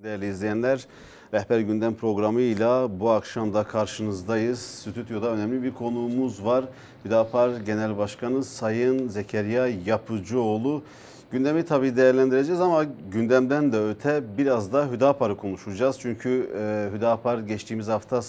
Değerli izleyenler, Rehber Gündem programıyla bu akşam da karşınızdayız. Stüdyoda önemli bir konuğumuz var. Hüdapar Genel Başkanı Sayın Zekeriya Yapıcıoğlu. Gündemi tabii değerlendireceğiz ama gündemden de öte biraz da Hüdapar'ı konuşacağız. Çünkü Hüdapar geçtiğimiz hafta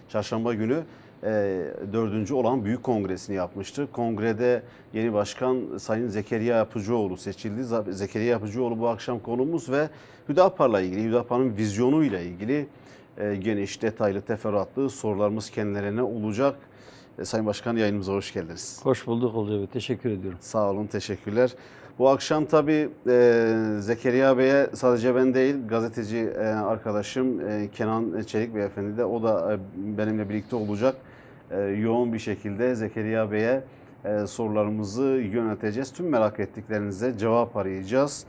çarşamba günü 4. olan büyük kongresini yapmıştı. Kongrede yeni başkan Sayın Zekeriya Yapıcıoğlu seçildi. Zekeriya Yapıcıoğlu bu akşam konuğumuz ve Hüdapar'la ilgili, Hüdapar'ın vizyonuyla ilgili geniş, detaylı, teferruatlı sorularımız kendilerine olacak. Sayın Başkan, yayınımıza hoş geldiniz. Hoş bulduk Olcay Bey. Teşekkür ediyorum. Sağ olun, teşekkürler. Bu akşam tabii Zekeriya Bey'e sadece ben değil, gazeteci arkadaşım Kenan Çelik Beyefendi de o da benimle birlikte olacak. Yoğun bir şekilde Zekeriya Bey'e sorularımızı yönelteceğiz. Tüm merak ettiklerinize cevap arayacağız.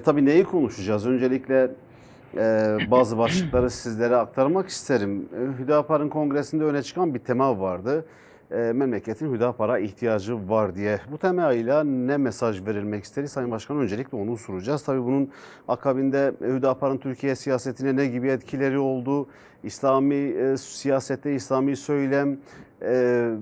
Tabii neyi konuşacağız? Öncelikle bazı başlıkları sizlere aktarmak isterim. Hüdapar'ın kongresinde öne çıkan bir tema vardı. Memleketin Hüdapar'a ihtiyacı var diye. Bu temayla ne mesaj verilmek istedi? Sayın Başkan, öncelikle onu soracağız. Tabii bunun akabinde Hüdapar'ın Türkiye siyasetine ne gibi etkileri oldu? İslami siyasette İslami söylem,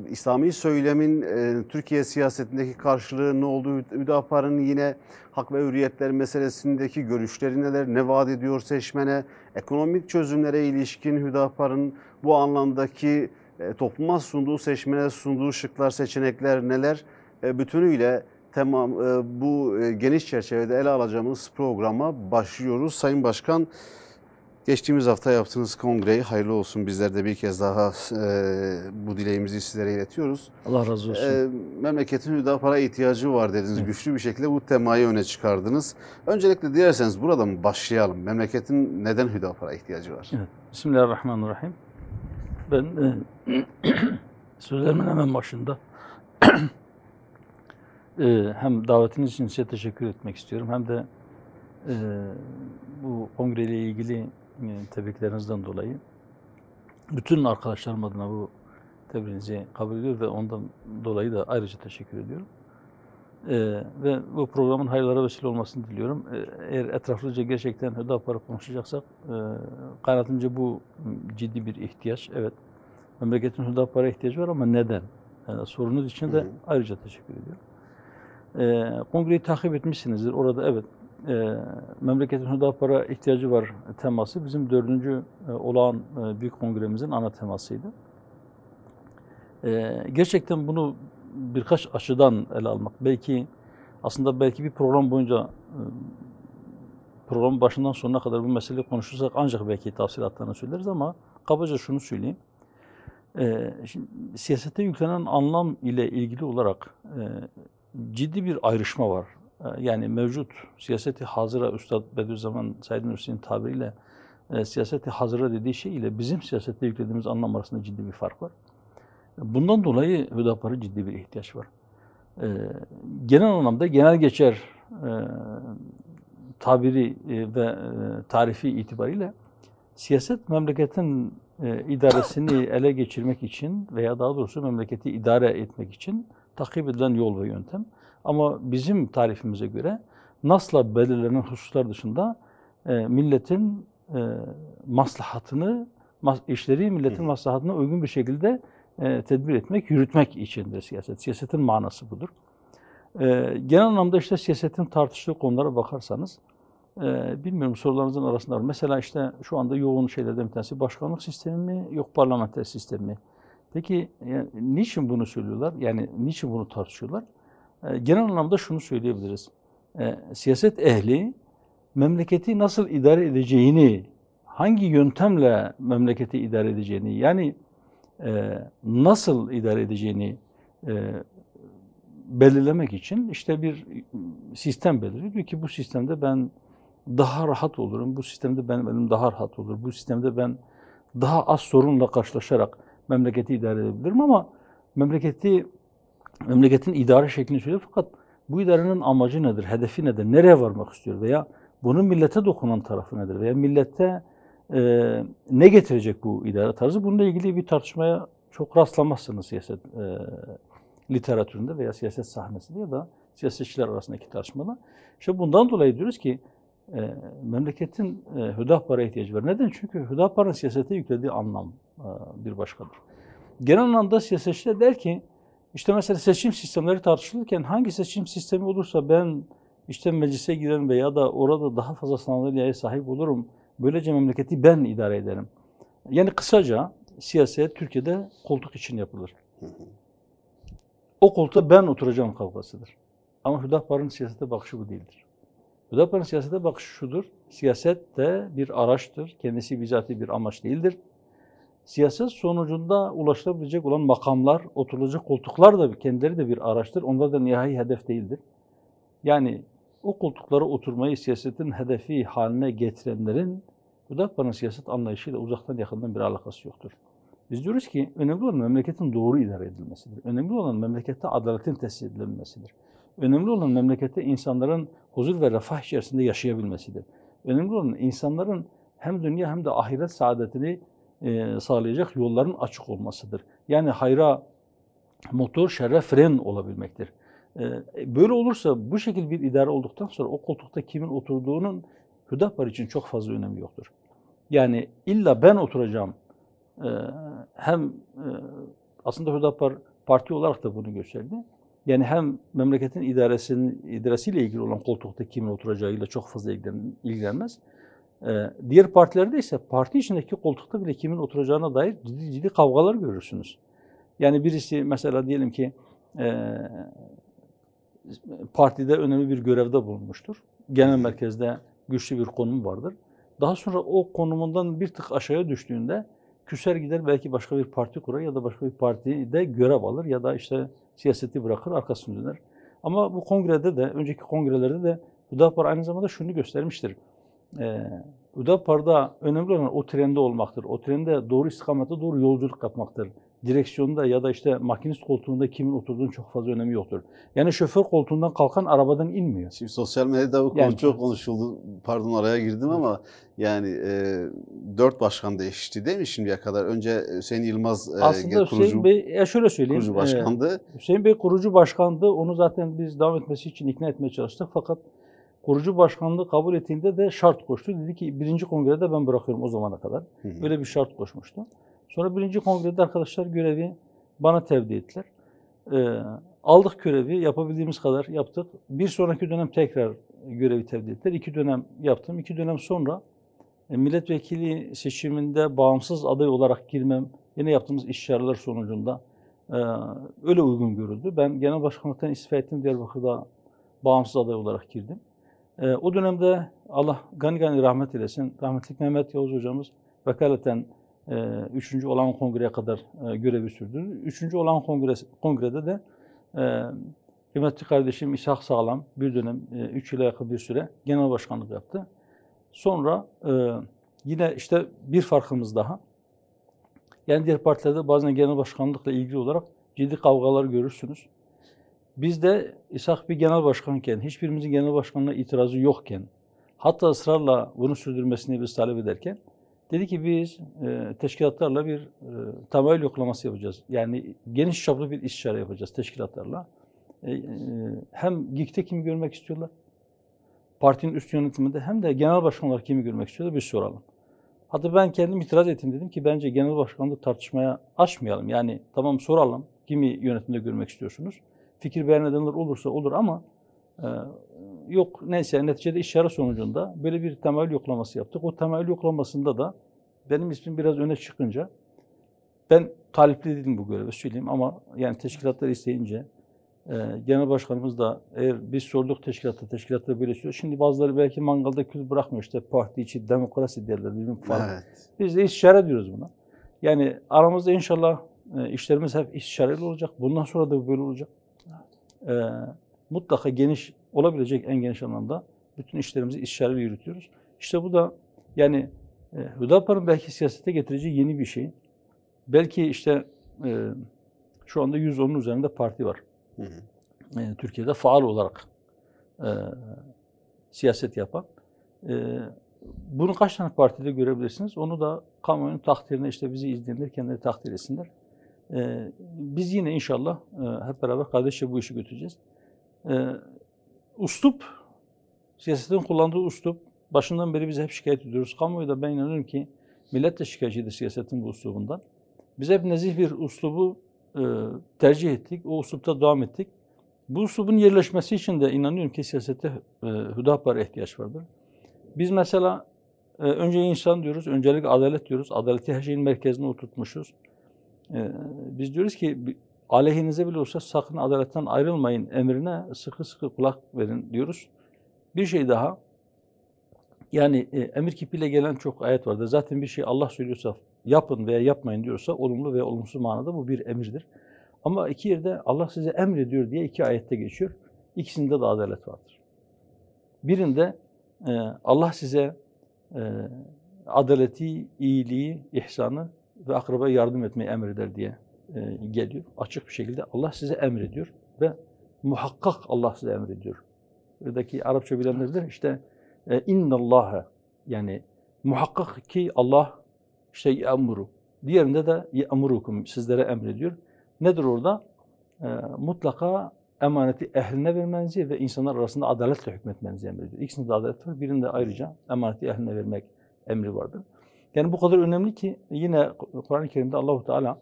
İslami söylemin Türkiye siyasetindeki karşılığı ne oldu? Hüdapar'ın yine hak ve hürriyetler meselesindeki görüşleri neler? Ne vaat ediyor seçmene? Ekonomik çözümlere ilişkin Hüdapar'ın bu anlamdaki topluma sunduğu, seçmene sunduğu şıklar, seçenekler neler? Bütünüyle tamam, bu geniş çerçevede ele alacağımız programa başlıyoruz. Sayın Başkan, geçtiğimiz hafta yaptığınız kongreyi hayırlı olsun. Bizler de bir kez daha bu dileğimizi sizlere iletiyoruz. Allah razı olsun. Memleketin Hüdapar'a ihtiyacı var dediniz. Evet. Güçlü bir şekilde bu temayı öne çıkardınız. Öncelikle dilerseniz buradan başlayalım. Memleketin neden Hüdapar'a ihtiyacı var? Evet. Bismillahirrahmanirrahim. Ben sözlerimin hemen başında hem davetiniz için size teşekkür etmek istiyorum. Hem de bu kongreyle ilgili tebriklerinizden dolayı bütün arkadaşlarım adına bu tebriğinizi kabul ediyor ve ondan dolayı da ayrıca teşekkür ediyorum. Ve bu programın hayırlara vesile olmasını diliyorum. Eğer etraflıca gerçekten Hüdapar'ı konuşacaksak, kanaatimce bu ciddi bir ihtiyaç. Evet, memleketin Hüdapar'a ihtiyacı var ama neden? Sorunuz için de ayrıca teşekkür ediyorum. Kongreyi takip etmişsinizdir. Orada evet, memleketin Hüdapar'a ihtiyacı var teması bizim 4. olağan büyük kongremizin ana temasıydı. Gerçekten bunu birkaç açıdan ele almak. Belki bir program boyunca programın başından sonuna kadar bu meseleyi konuşursak ancak belki tafsilatlarını söyleriz ama kabaca şunu söyleyeyim. Şimdi, siyasete yüklenen anlam ile ilgili olarak ciddi bir ayrışma var. Yani mevcut siyaseti hazıra, Üstad Bediüzzaman Said Nursi'nin tabiriyle siyaseti hazıra dediği şey ile bizim siyasette yüklediğimiz anlam arasında ciddi bir fark var. Bundan dolayı Hüdapar'a ciddi bir ihtiyaç var. Genel anlamda genel geçer tabiri ve tarifi itibariyle siyaset memleketin idaresini ele geçirmek için veya daha doğrusu memleketi idare etmek için takip edilen yol ve yöntem. Ama bizim tarifimize göre nasla belirlenen hususlar dışında milletin maslahatını, milletin maslahatına uygun bir şekilde tedbir etmek, yürütmek içindir siyaset. Siyasetin manası budur. Genel anlamda işte siyasetin tartıştığı konulara bakarsanız, bilmiyorum sorularınızın arasında var. Mesela işte şu anda yoğun şeylerden bir tanesi başkanlık sistemi mi, yok parlamenter sistemi mi? Peki yani, niçin bunu söylüyorlar? Yani niçin bunu tartışıyorlar? Genel anlamda şunu söyleyebiliriz. Siyaset ehli memleketi nasıl idare edeceğini, hangi yöntemle memleketi idare edeceğini, yani nasıl idare edeceğini belirlemek için işte bir sistem belirliyor. Diyor ki bu sistemde ben daha rahat olurum, bu sistemde benim daha rahat olur, bu sistemde ben daha az sorunla karşılaşarak memleketi idare edebilirim ama memleketin idare şeklini söylüyor fakat bu idarenin amacı nedir, hedefi nedir, nereye varmak istiyor veya bunun millete dokunan tarafı nedir veya millete ne getirecek bu idare tarzı? Bununla ilgili bir tartışmaya çok rastlamazsınız siyaset literatüründe veya siyaset sahnesinde ya da siyasetçiler arasındaki tartışmada. İşte bundan dolayı diyoruz ki memleketin Hüdapar'a ihtiyacı var. Neden? Çünkü Hüdapar'ın siyasete yüklediği anlam bir başkadır. Genel anlamda siyasetçiler der ki, işte mesela seçim sistemleri tartışılırken hangi seçim sistemi olursa ben işte meclise girerim veya da orada daha fazla sandalyeye sahip olurum. Böylece memleketi ben idare ederim. Yani kısaca siyaset Türkiye'de koltuk için yapılır. O koltuğa ben oturacağım kavgasıdır. Ama Hüdapar'ın siyasete bakışı bu değildir. Hüdapar'ın siyasete bakışı şudur. Siyaset de bir araçtır. Kendisi bizatihi bir amaç değildir. Siyaset sonucunda ulaşılabilecek olan makamlar, oturulacak koltuklar da kendileri de bir araçtır. Onlar da nihai hedef değildir. Yani o koltuklara oturmayı siyasetin hedefi haline getirenlerin Hüdapar'ın siyaset anlayışıyla uzaktan yakından bir alakası yoktur. Biz diyoruz ki önemli olan memleketin doğru idare edilmesidir. Önemli olan memlekette adaletin tesis edilmesidir. Önemli olan memlekette insanların huzur ve refah içerisinde yaşayabilmesidir. Önemli olan insanların hem dünya hem de ahiret saadetini sağlayacak yolların açık olmasıdır. Yani hayra motor, şerre fren olabilmektir. Böyle olursa bu şekilde bir idare olduktan sonra o koltukta kimin oturduğunun Hüdapar için çok fazla önemi yoktur. Yani illa ben oturacağım. Hem aslında Hüdapar parti olarak da bunu gösterdi. Yani hem memleketin idaresiyle ilgili olan koltukta kimin oturacağıyla çok fazla ilgilenmez. Diğer partilerde ise parti içindeki koltukta bile kimin oturacağına dair ciddi kavgalar görürsünüz. Yani birisi mesela diyelim ki partide önemli bir görevde bulunmuştur. Genel merkezde güçlü bir konum vardır. Daha sonra o konumundan bir tık aşağıya düştüğünde küser gider, belki başka bir parti kurar ya da başka bir partide görev alır ya da işte siyaseti bırakır, arkasını döner. Ama bu kongrede de, önceki kongrelerde de Hüdapar aynı zamanda şunu göstermiştir. Hüdapar'da önemli olan o trende olmaktır. O trende doğru istikamette doğru yolculuk yapmaktır. Direksiyonda ya da işte makinist koltuğunda kimin oturduğunun çok fazla önemi yoktur. Yani şoför koltuğundan kalkan arabadan inmiyor. Şimdi sosyal medyada bu konu çok konuşuldu. Pardon araya girdim ama yani 4 başkan değişti değil mi şimdiye kadar? Önce Hüseyin Yılmaz aslında Hüseyin Bey, şöyle söyleyeyim. Kurucu başkandı. Hüseyin Bey kurucu başkandı. Onu zaten biz devam etmesi için ikna etmeye çalıştık. Fakat kurucu başkanlığı kabul ettiğinde de şart koştu. Dedi ki 1. kongrede ben bırakıyorum o zamana kadar. Öyle bir şart koşmuştu. Sonra 1. kongrede arkadaşlar görevi bana tevdi ettiler. Aldık görevi, yapabildiğimiz kadar yaptık. Bir sonraki dönem tekrar görevi tevdi ettiler. 2 dönem yaptım. 2 dönem sonra milletvekili seçiminde bağımsız aday olarak girmem, yine yaptığımız istişareler sonucunda öyle uygun görüldü. Ben genel başkanlıktan istifa ettim. Diyarbakır'da bağımsız aday olarak girdim. O dönemde Allah gani gani rahmet eylesin. Rahmetli Mehmet Yavuz hocamız vekaleten 3. olağan kongreye kadar görevi sürdürdü. 3. olağan kongrede de kıymetli kardeşim İshak Sağlam bir dönem 3 yıla yakın bir süre genel başkanlık yaptı. Sonra yine işte bir farkımız daha. Yani diğer partilerde bazen genel başkanlıkla ilgili olarak ciddi kavgalar görürsünüz. Biz de İshak bir genel başkanken, hiçbirimizin genel başkanlığına itirazı yokken, hatta ısrarla bunu sürdürmesini biz talep ederken, dedi ki biz teşkilatlarla bir tamayül yoklaması yapacağız. Yani geniş çaplı bir istişare yapacağız teşkilatlarla. Hem GİK'te kimi görmek istiyorlar, partinin üst yönetiminde hem de genel başkan olarak kimi görmek istiyorlar biz soralım. Hatta ben kendim itiraz ettim, dedim ki bence genel başkanlığı tartışmaya açmayalım. Yani tamam soralım, kimi yönetimde görmek istiyorsunuz? Fikir beyan edenler olursa olur ama yok neyse neticede istişare sonucunda böyle bir temayül yoklaması yaptık. O temayül yoklamasında da benim ismim biraz öne çıkınca ben talipli değilim bu göreve söyleyeyim ama yani teşkilatlar isteyince genel başkanımız da eğer biz sorduk teşkilatlar böyle istiyor. Şimdi bazıları belki mangalda kül bırakmıyor işte parti içi demokrasi derler. Evet. Biz de istişare diyoruz buna. Yani aramızda inşallah işlerimiz hep istişareli olacak. Bundan sonra da böyle olacak. Mutlaka geniş olabilecek en geniş anlamda bütün işlerimizi istişareli yürütüyoruz. İşte bu da yani Hüdapar'ın belki siyasete getireceği yeni bir şey. Belki işte şu anda 110'un üzerinde parti var. Türkiye'de faal olarak siyaset yapan. Bunu kaç tane partide görebilirsiniz? Onu da kamuoyunun takdirine işte bizi izleyenler kendileri takdir etsinler. Biz yine inşallah hep beraber kardeşçe bu işi götüreceğiz. Üslup, siyasetin kullandığı üslup başından beri biz hep şikayet ediyoruz. Kamuoyu da ben inanıyorum ki millet de şikayetçidir siyasetin bu üslubundan. Biz hep nezih bir üslubu tercih ettik. O üslupta devam ettik. Bu üslubun yerleşmesi için de inanıyorum ki siyasette Hüdapar'a ihtiyaç vardır. Biz mesela önce insan diyoruz, öncelikle adalet diyoruz. Adaleti her şeyin merkezine oturtmuşuz. Biz diyoruz ki aleyhinize bile olsa sakın adaletten ayrılmayın emrine sıkı sıkı kulak verin diyoruz. Bir şey daha, yani emir kipiyle gelen çok ayet vardır. Zaten bir şey Allah söylüyorsa yapın veya yapmayın diyorsa olumlu veya olumsuz manada bu bir emirdir. Ama iki yerde Allah size emrediyor diye iki ayette geçiyor. İkisinde de adalet vardır. Birinde Allah size adaleti, iyiliği, ihsanı ve akrabaya yardım etmeyi emreder diye geliyor. Açık bir şekilde Allah size emrediyor ve muhakkak Allah size emrediyor. Buradaki Arapça bilenler bilir işte innallâhe, yani muhakkak ki Allah işte ya'muru. Diğerinde de ya'murukum, sizlere emrediyor. Nedir orada? Mutlaka emaneti ehline vermenizi ve insanlar arasında adaletle hükmetmenizi emrediyor. İkisinde de adalet var. Birinde ayrıca emaneti ehline vermek emri vardır. Yani bu kadar önemli ki yine Kur'an-ı Kerim'de Allahu Teala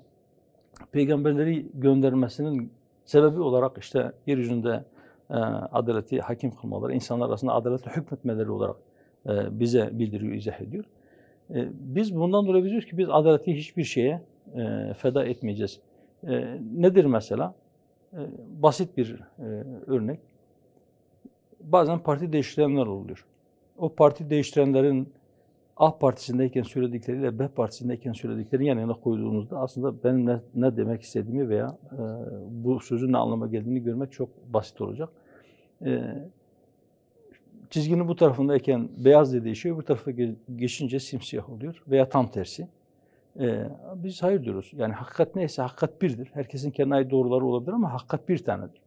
peygamberleri göndermesinin sebebi olarak işte yeryüzünde adaleti hakim kılmaları, insanlar arasında adaletle hükmetmeleri olarak bize bildiriyor, izah ediyor. Biz bundan dolayı diyoruz ki biz adaleti hiçbir şeye feda etmeyeceğiz. Nedir mesela? Basit bir örnek. Bazen parti değiştirenler oluyor. O parti değiştirenlerin A partisindeyken söyledikleriyle B partisindeyken söylediklerini yan yana koyduğunuzda aslında benim ne demek istediğimi veya bu sözün ne anlama geldiğini görmek çok basit olacak. Çizginin bu tarafındayken beyaz diye değişiyor, bu tarafa geçince simsiyah oluyor veya tam tersi. Biz hayır diyoruz. Yani hakikat neyse hakikat birdir. Herkesin kendine ait doğruları olabilir ama hakikat bir tanedir.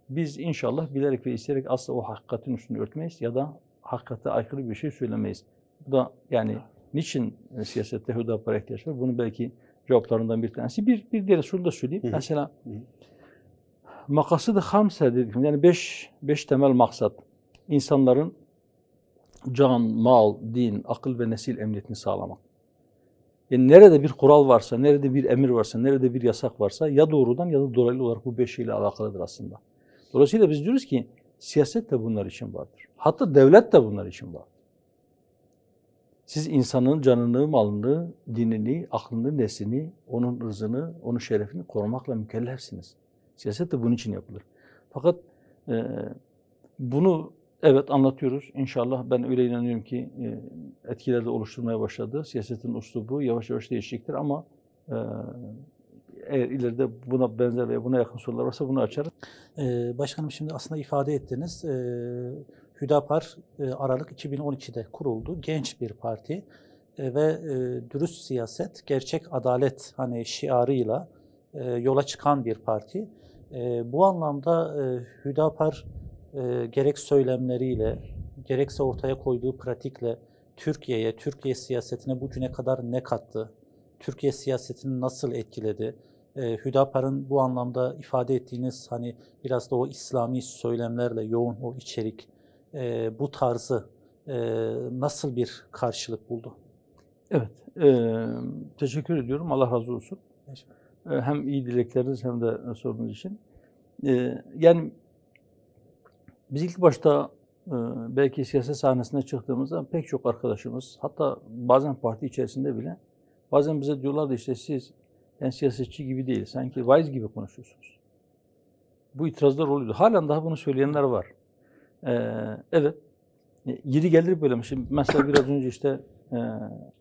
Biz inşallah bilerek ve isteyerek asla o hakikatin üstünü örtmeyiz ya da hakikate aykırı bir şey söylemeyiz. Bu da yani niçin siyasette Hüdapar'a ihtiyaç var? Bunun belki cevaplarından bir tanesi. Bir diğer şunu da söyleyeyim. Mesela makasıd-ı hamse dedik. Yani beş temel maksat. İnsanların can, mal, din, akıl ve nesil emniyetini sağlamak. Yani nerede bir kural varsa, nerede bir emir varsa, nerede bir yasak varsa ya doğrudan ya da dolaylı olarak bu beş şeyle alakalıdır aslında. Dolayısıyla biz diyoruz ki siyaset de bunlar için vardır. Hatta devlet de bunlar için vardır. Siz insanın canını, malını, dinini, aklını, neslini, onun ırzını, onun şerefini korumakla mükellefsiniz. Siyaset de bunun için yapılır. Fakat bunu evet anlatıyoruz. İnşallah ben öyle inanıyorum ki etkiler de oluşturmaya başladı. Siyasetin üslubu yavaş yavaş değişecektir ama eğer ileride buna benzer veya buna yakın sorular varsa bunu açarız. Başkanım şimdi aslında ifade ettiniz. Hüdapar Aralık 2012'de kuruldu. Genç bir parti ve dürüst siyaset, gerçek adalet hani şiarıyla yola çıkan bir parti. Bu anlamda Hüdapar gerek söylemleriyle, gerekse ortaya koyduğu pratikle Türkiye'ye, Türkiye siyasetine bugüne kadar ne kattı? Türkiye siyasetini nasıl etkiledi? Hüdapar'ın bu anlamda ifade ettiğiniz hani biraz da o İslami söylemlerle yoğun o içerik, bu tarzı nasıl bir karşılık buldu? Evet, teşekkür ediyorum. Allah razı olsun. Hem iyi dilekleriniz hem de sorunuz için. Yani biz ilk başta belki siyaset sahnesine çıktığımızda pek çok arkadaşımız, hatta bazen parti içerisinde bile, bazen bize diyorlardı işte siz yani siyasetçi gibi değil, sanki vaiz gibi konuşuyorsunuz. Bu itirazlar oluyordu. Halen daha bunu söyleyenler var. Evet, yeri gelir böyle. Şimdi mesela biraz önce işte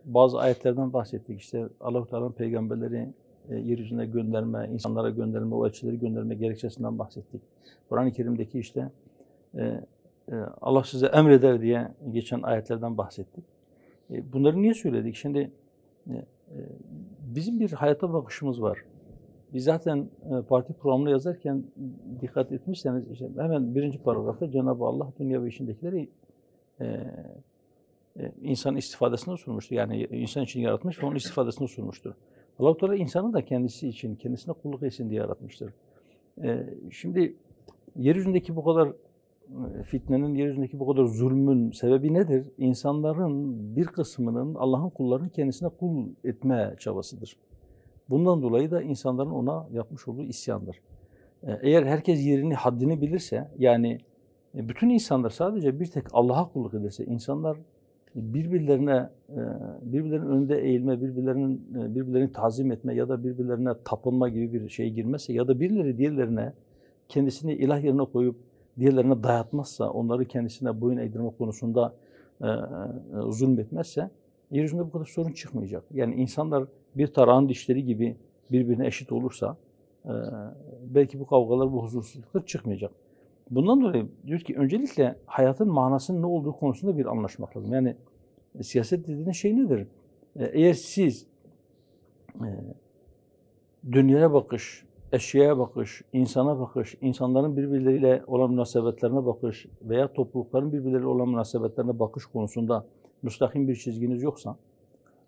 bazı ayetlerden bahsettik. İşte Allah-u Teala'nın peygamberleri yeryüzüne gönderme, insanlara gönderme, o elçileri gönderme gerekçesinden bahsettik. Kur'an-ı Kerim'deki işte Allah size emreder diye geçen ayetlerden bahsettik. Bunları niye söyledik? Şimdi bizim bir hayata bakışımız var. Biz zaten parti programını yazarken dikkat etmişseniz işte hemen birinci paragrafta Cenab-ı Allah dünya ve içindekileri insan istifadesine sunmuştur. Yani insan için yaratmış ve onun istifadesine sunmuştur. Allah-u Teala insanı da kendisi için, kendisine kulluk etsin diye yaratmıştır. Şimdi yeryüzündeki bu kadar fitnenin, yeryüzündeki bu kadar zulmün sebebi nedir? İnsanların bir kısmının Allah'ın kullarını kendisine kul etme çabasıdır. Bundan dolayı da insanların ona yapmış olduğu isyandır. Eğer herkes yerini, haddini bilirse, yani bütün insanlar sadece bir tek Allah'a kulluk ederse, insanlar birbirlerinin önünde eğilme, birbirlerini tazim etme ya da birbirlerine tapınma gibi bir şeye girmezse ya da birileri diğerlerine kendisini ilah yerine koyup diğerlerine dayatmazsa, onları kendisine boyun eğdirme konusunda zulmetmezse, yeryüzünde bu kadar sorun çıkmayacak. Yani insanlar bir tarağın dişleri gibi birbirine eşit olursa, belki bu kavgalar, bu huzursuzluklar çıkmayacak. Bundan dolayı diyor ki öncelikle hayatın manasının ne olduğu konusunda bir anlaşmak lazım. Yani siyaset dediğiniz şey nedir? Eğer siz dünyaya bakış, eşyaya bakış, insana bakış, insanların birbirleriyle olan münasebetlerine bakış veya toplulukların birbirleriyle olan münasebetlerine bakış konusunda müstakim bir çizginiz yoksa,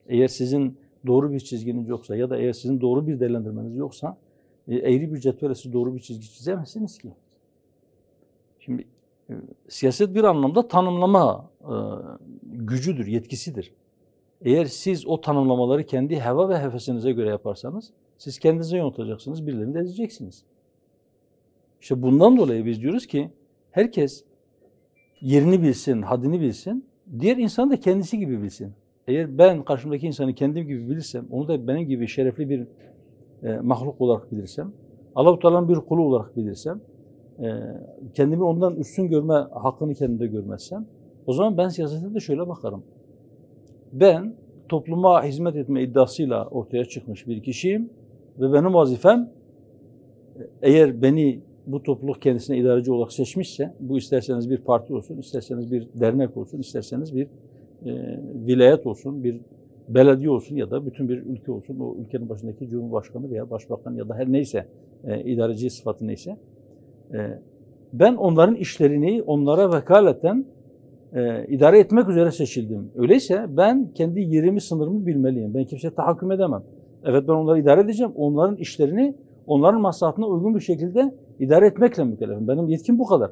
eğer sizin doğru bir çizginiz yoksa ya da eğer sizin doğru bir değerlendirmeniz yoksa, eğri bir cetvelle siz doğru bir çizgi çizemezsiniz ki. Şimdi siyaset bir anlamda tanımlama gücüdür, yetkisidir. Eğer siz o tanımlamaları kendi heva ve hefesinize göre yaparsanız, siz kendinize yontacaksınız, birilerini de ezeceksiniz. İşte bundan dolayı biz diyoruz ki, herkes yerini bilsin, haddini bilsin, diğer insan da kendisi gibi bilsin. Eğer ben karşımdaki insanı kendim gibi bilirsem, onu da benim gibi şerefli bir mahluk olarak bilirsem, Allah-u Teala'nın bir kulu olarak bilirsem, kendimi ondan üstün görme hakkını kendimde görmezsem, o zaman ben siyasete de şöyle bakarım. Ben topluma hizmet etme iddiasıyla ortaya çıkmış bir kişiyim ve benim vazifem, eğer beni bu topluluk kendisine idareci olarak seçmişse, bu isterseniz bir parti olsun, isterseniz bir dernek olsun, isterseniz bir vilayet olsun, bir belediye olsun ya da bütün bir ülke olsun, o ülkenin başındaki cumhurbaşkanı veya başbakan ya da her neyse, idareci sıfatı neyse, ben onların işlerini onlara vekaleten idare etmek üzere seçildim. Öyleyse ben kendi yerimi, sınırımı bilmeliyim. Ben kimseye tahakküm edemem. Evet, ben onları idare edeceğim. Onların işlerini onların maslahatına uygun bir şekilde idare etmekle mükellefim. Benim yetkim bu kadar.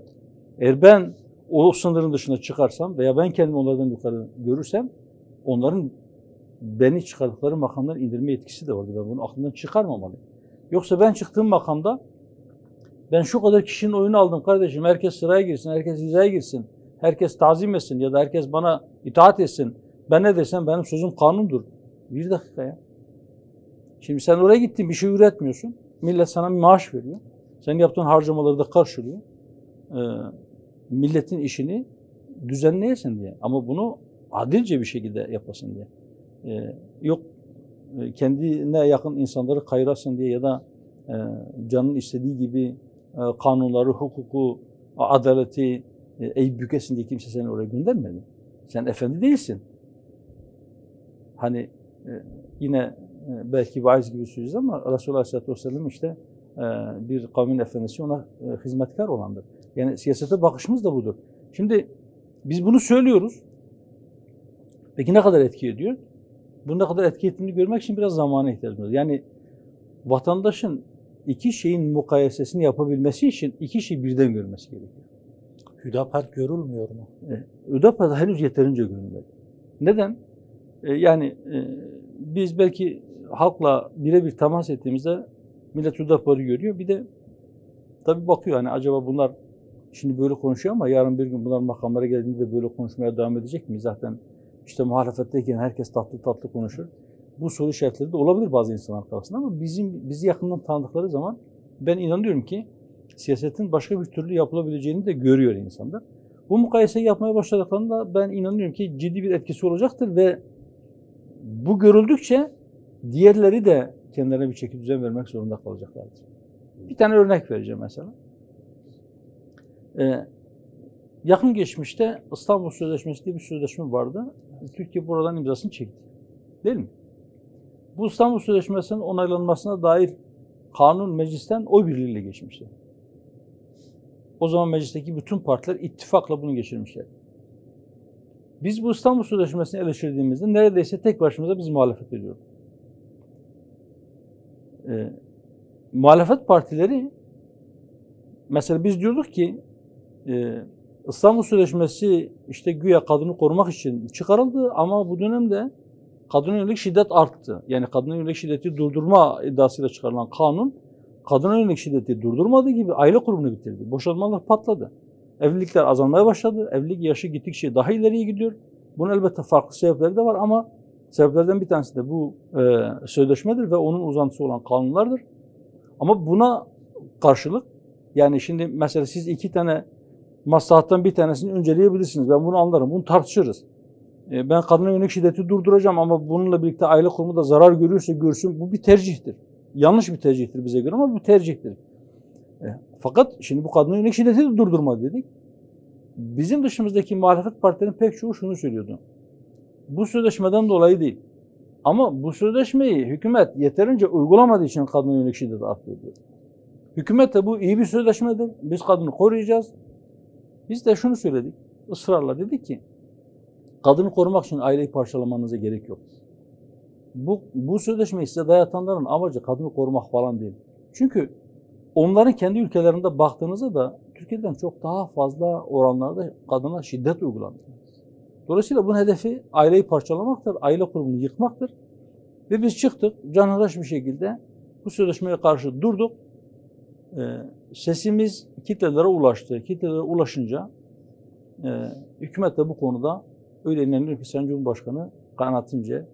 Eğer ben o sınırın dışına çıkarsam veya ben kendimi onlardan yukarı görürsem, onların beni çıkardıkları makamdan indirme yetkisi de vardır. Ben bunu aklımdan çıkarmamalıyım. Yoksa ben çıktığım makamda, ben şu kadar kişinin oyunu aldım kardeşim, herkes sıraya girsin, herkes hizaya girsin, herkes tazim etsin ya da herkes bana itaat etsin, ben ne desem benim sözüm kanundur. Bir dakika ya. Şimdi sen oraya gittin, bir şey üretmiyorsun, millet sana bir maaş veriyor, senin yaptığın harcamaları da karşılıyor, milletin işini düzenleyesin diye, ama bunu adilce bir şekilde yapasın diye. Yok kendine yakın insanları kayırasın diye ya da canın istediği gibi kanunları, hukuku, adaleti eğip bükesin diye kimse seni oraya göndermedi. Sen efendi değilsin. Hani yine belki vaiz gibi söyleyeceğiz ama Resulullah Aleyhisselatü Vesselam işte bir kavmin efendisi ona hizmetkar olandır. Yani siyasete bakışımız da budur. Şimdi biz bunu söylüyoruz. Peki ne kadar etki ediyor? Bu ne kadar etki ettiğini görmek için biraz zamana ihtiyacımız var. Yani vatandaşın iki şeyin mukayesesini yapabilmesi için iki şeyi birden görmesi gerekiyor. Hüdapar görülmüyor mu? Hüdapar henüz yeterince görülmedi. Neden? Biz belki halkla birebir temas ettiğimizde millet Hüdapar'ı görüyor. Bir de tabii bakıyor hani acaba bunlar şimdi böyle konuşuyor ama yarın bir gün bunlar makamlara geldiğinde de böyle konuşmaya devam edecek mi? Zaten işte muhalefetteyken herkes tatlı tatlı konuşur. Bu soru işaretleri de olabilir bazı insanlar arasında ama bizi yakından tanıdıkları zaman ben inanıyorum ki siyasetin başka bir türlü yapılabileceğini de görüyor insanlar. Bu mukayeseyi yapmaya başladıklarında ben inanıyorum ki ciddi bir etkisi olacaktır ve bu görüldükçe diğerleri de kendilerine bir çeki düzen vermek zorunda kalacaklardır. Bir tane örnek vereceğim mesela. Yakın geçmişte İstanbul Sözleşmesi diye bir sözleşme vardı. Türkiye buradan imzasını çekti. Değil mi? Bu İstanbul Sözleşmesi'nin onaylanmasına dair kanun meclisten oy birliğiyle geçmişti. O zaman meclisteki bütün partiler ittifakla bunu geçirmişler. Biz bu İstanbul Sözleşmesi'ni eleştirdiğimizde neredeyse tek başımıza biz muhalefet ediyorduk. Muhalefet partileri mesela biz diyorduk ki İstanbul Sözleşmesi işte güya kadını korumak için çıkarıldı ama bu dönemde kadına yönelik şiddet arttı. Yani kadına yönelik şiddeti durdurma iddiasıyla çıkarılan kanun, kadına yönelik şiddeti durdurmadığı gibi aile kurumunu bitirdi. Boşanmalar patladı. Evlilikler azalmaya başladı. Evlilik yaşı gittikçe daha ileriye gidiyor. Bunun elbette farklı sebepleri de var ama sebeplerden bir tanesi de bu sözleşmedir ve onun uzantısı olan kanunlardır. Ama buna karşılık, yani şimdi mesela siz iki tane maslahattan bir tanesini önceleyebilirsiniz. Ben bunu anlarım. Bunu tartışırız. Ben kadına yönelik şiddeti durduracağım ama bununla birlikte aile kurumu da zarar görüyorsa görsün. Bu bir tercihtir. Yanlış bir tercihtir bize göre ama bu tercihtir. Fakat şimdi bu kadına yönelik şiddeti de durdurma dedik. Bizim dışımızdaki muhalefet partilerinin pek çoğu şunu söylüyordu. Bu sözleşmeden dolayı değil. Ama bu sözleşmeyi hükümet yeterince uygulamadığı için kadına yönelik şiddet artıyor diyor. Hükümet de bu iyi bir sözleşmedir. Biz kadını koruyacağız. Biz de şunu söyledik. Israrla dedik ki kadını korumak için aileyi parçalamanıza gerek yok. Bu sözleşmeyi size dayatanların amacı kadını korumak falan değil. Çünkü onların kendi ülkelerinde baktığınızda da Türkiye'den çok daha fazla oranlarda kadına şiddet uygulanıyor. Dolayısıyla bunun hedefi aileyi parçalamaktır, aile kurumunu yıkmaktır. Ve biz çıktık canhıraş bir şekilde bu sözleşmeye karşı durduk. Sesimiz kitlelere ulaştı. Kitlelere ulaşınca hükümet de bu konuda öyle inanıyor ki Sayın Cumhurbaşkanı kanaatimce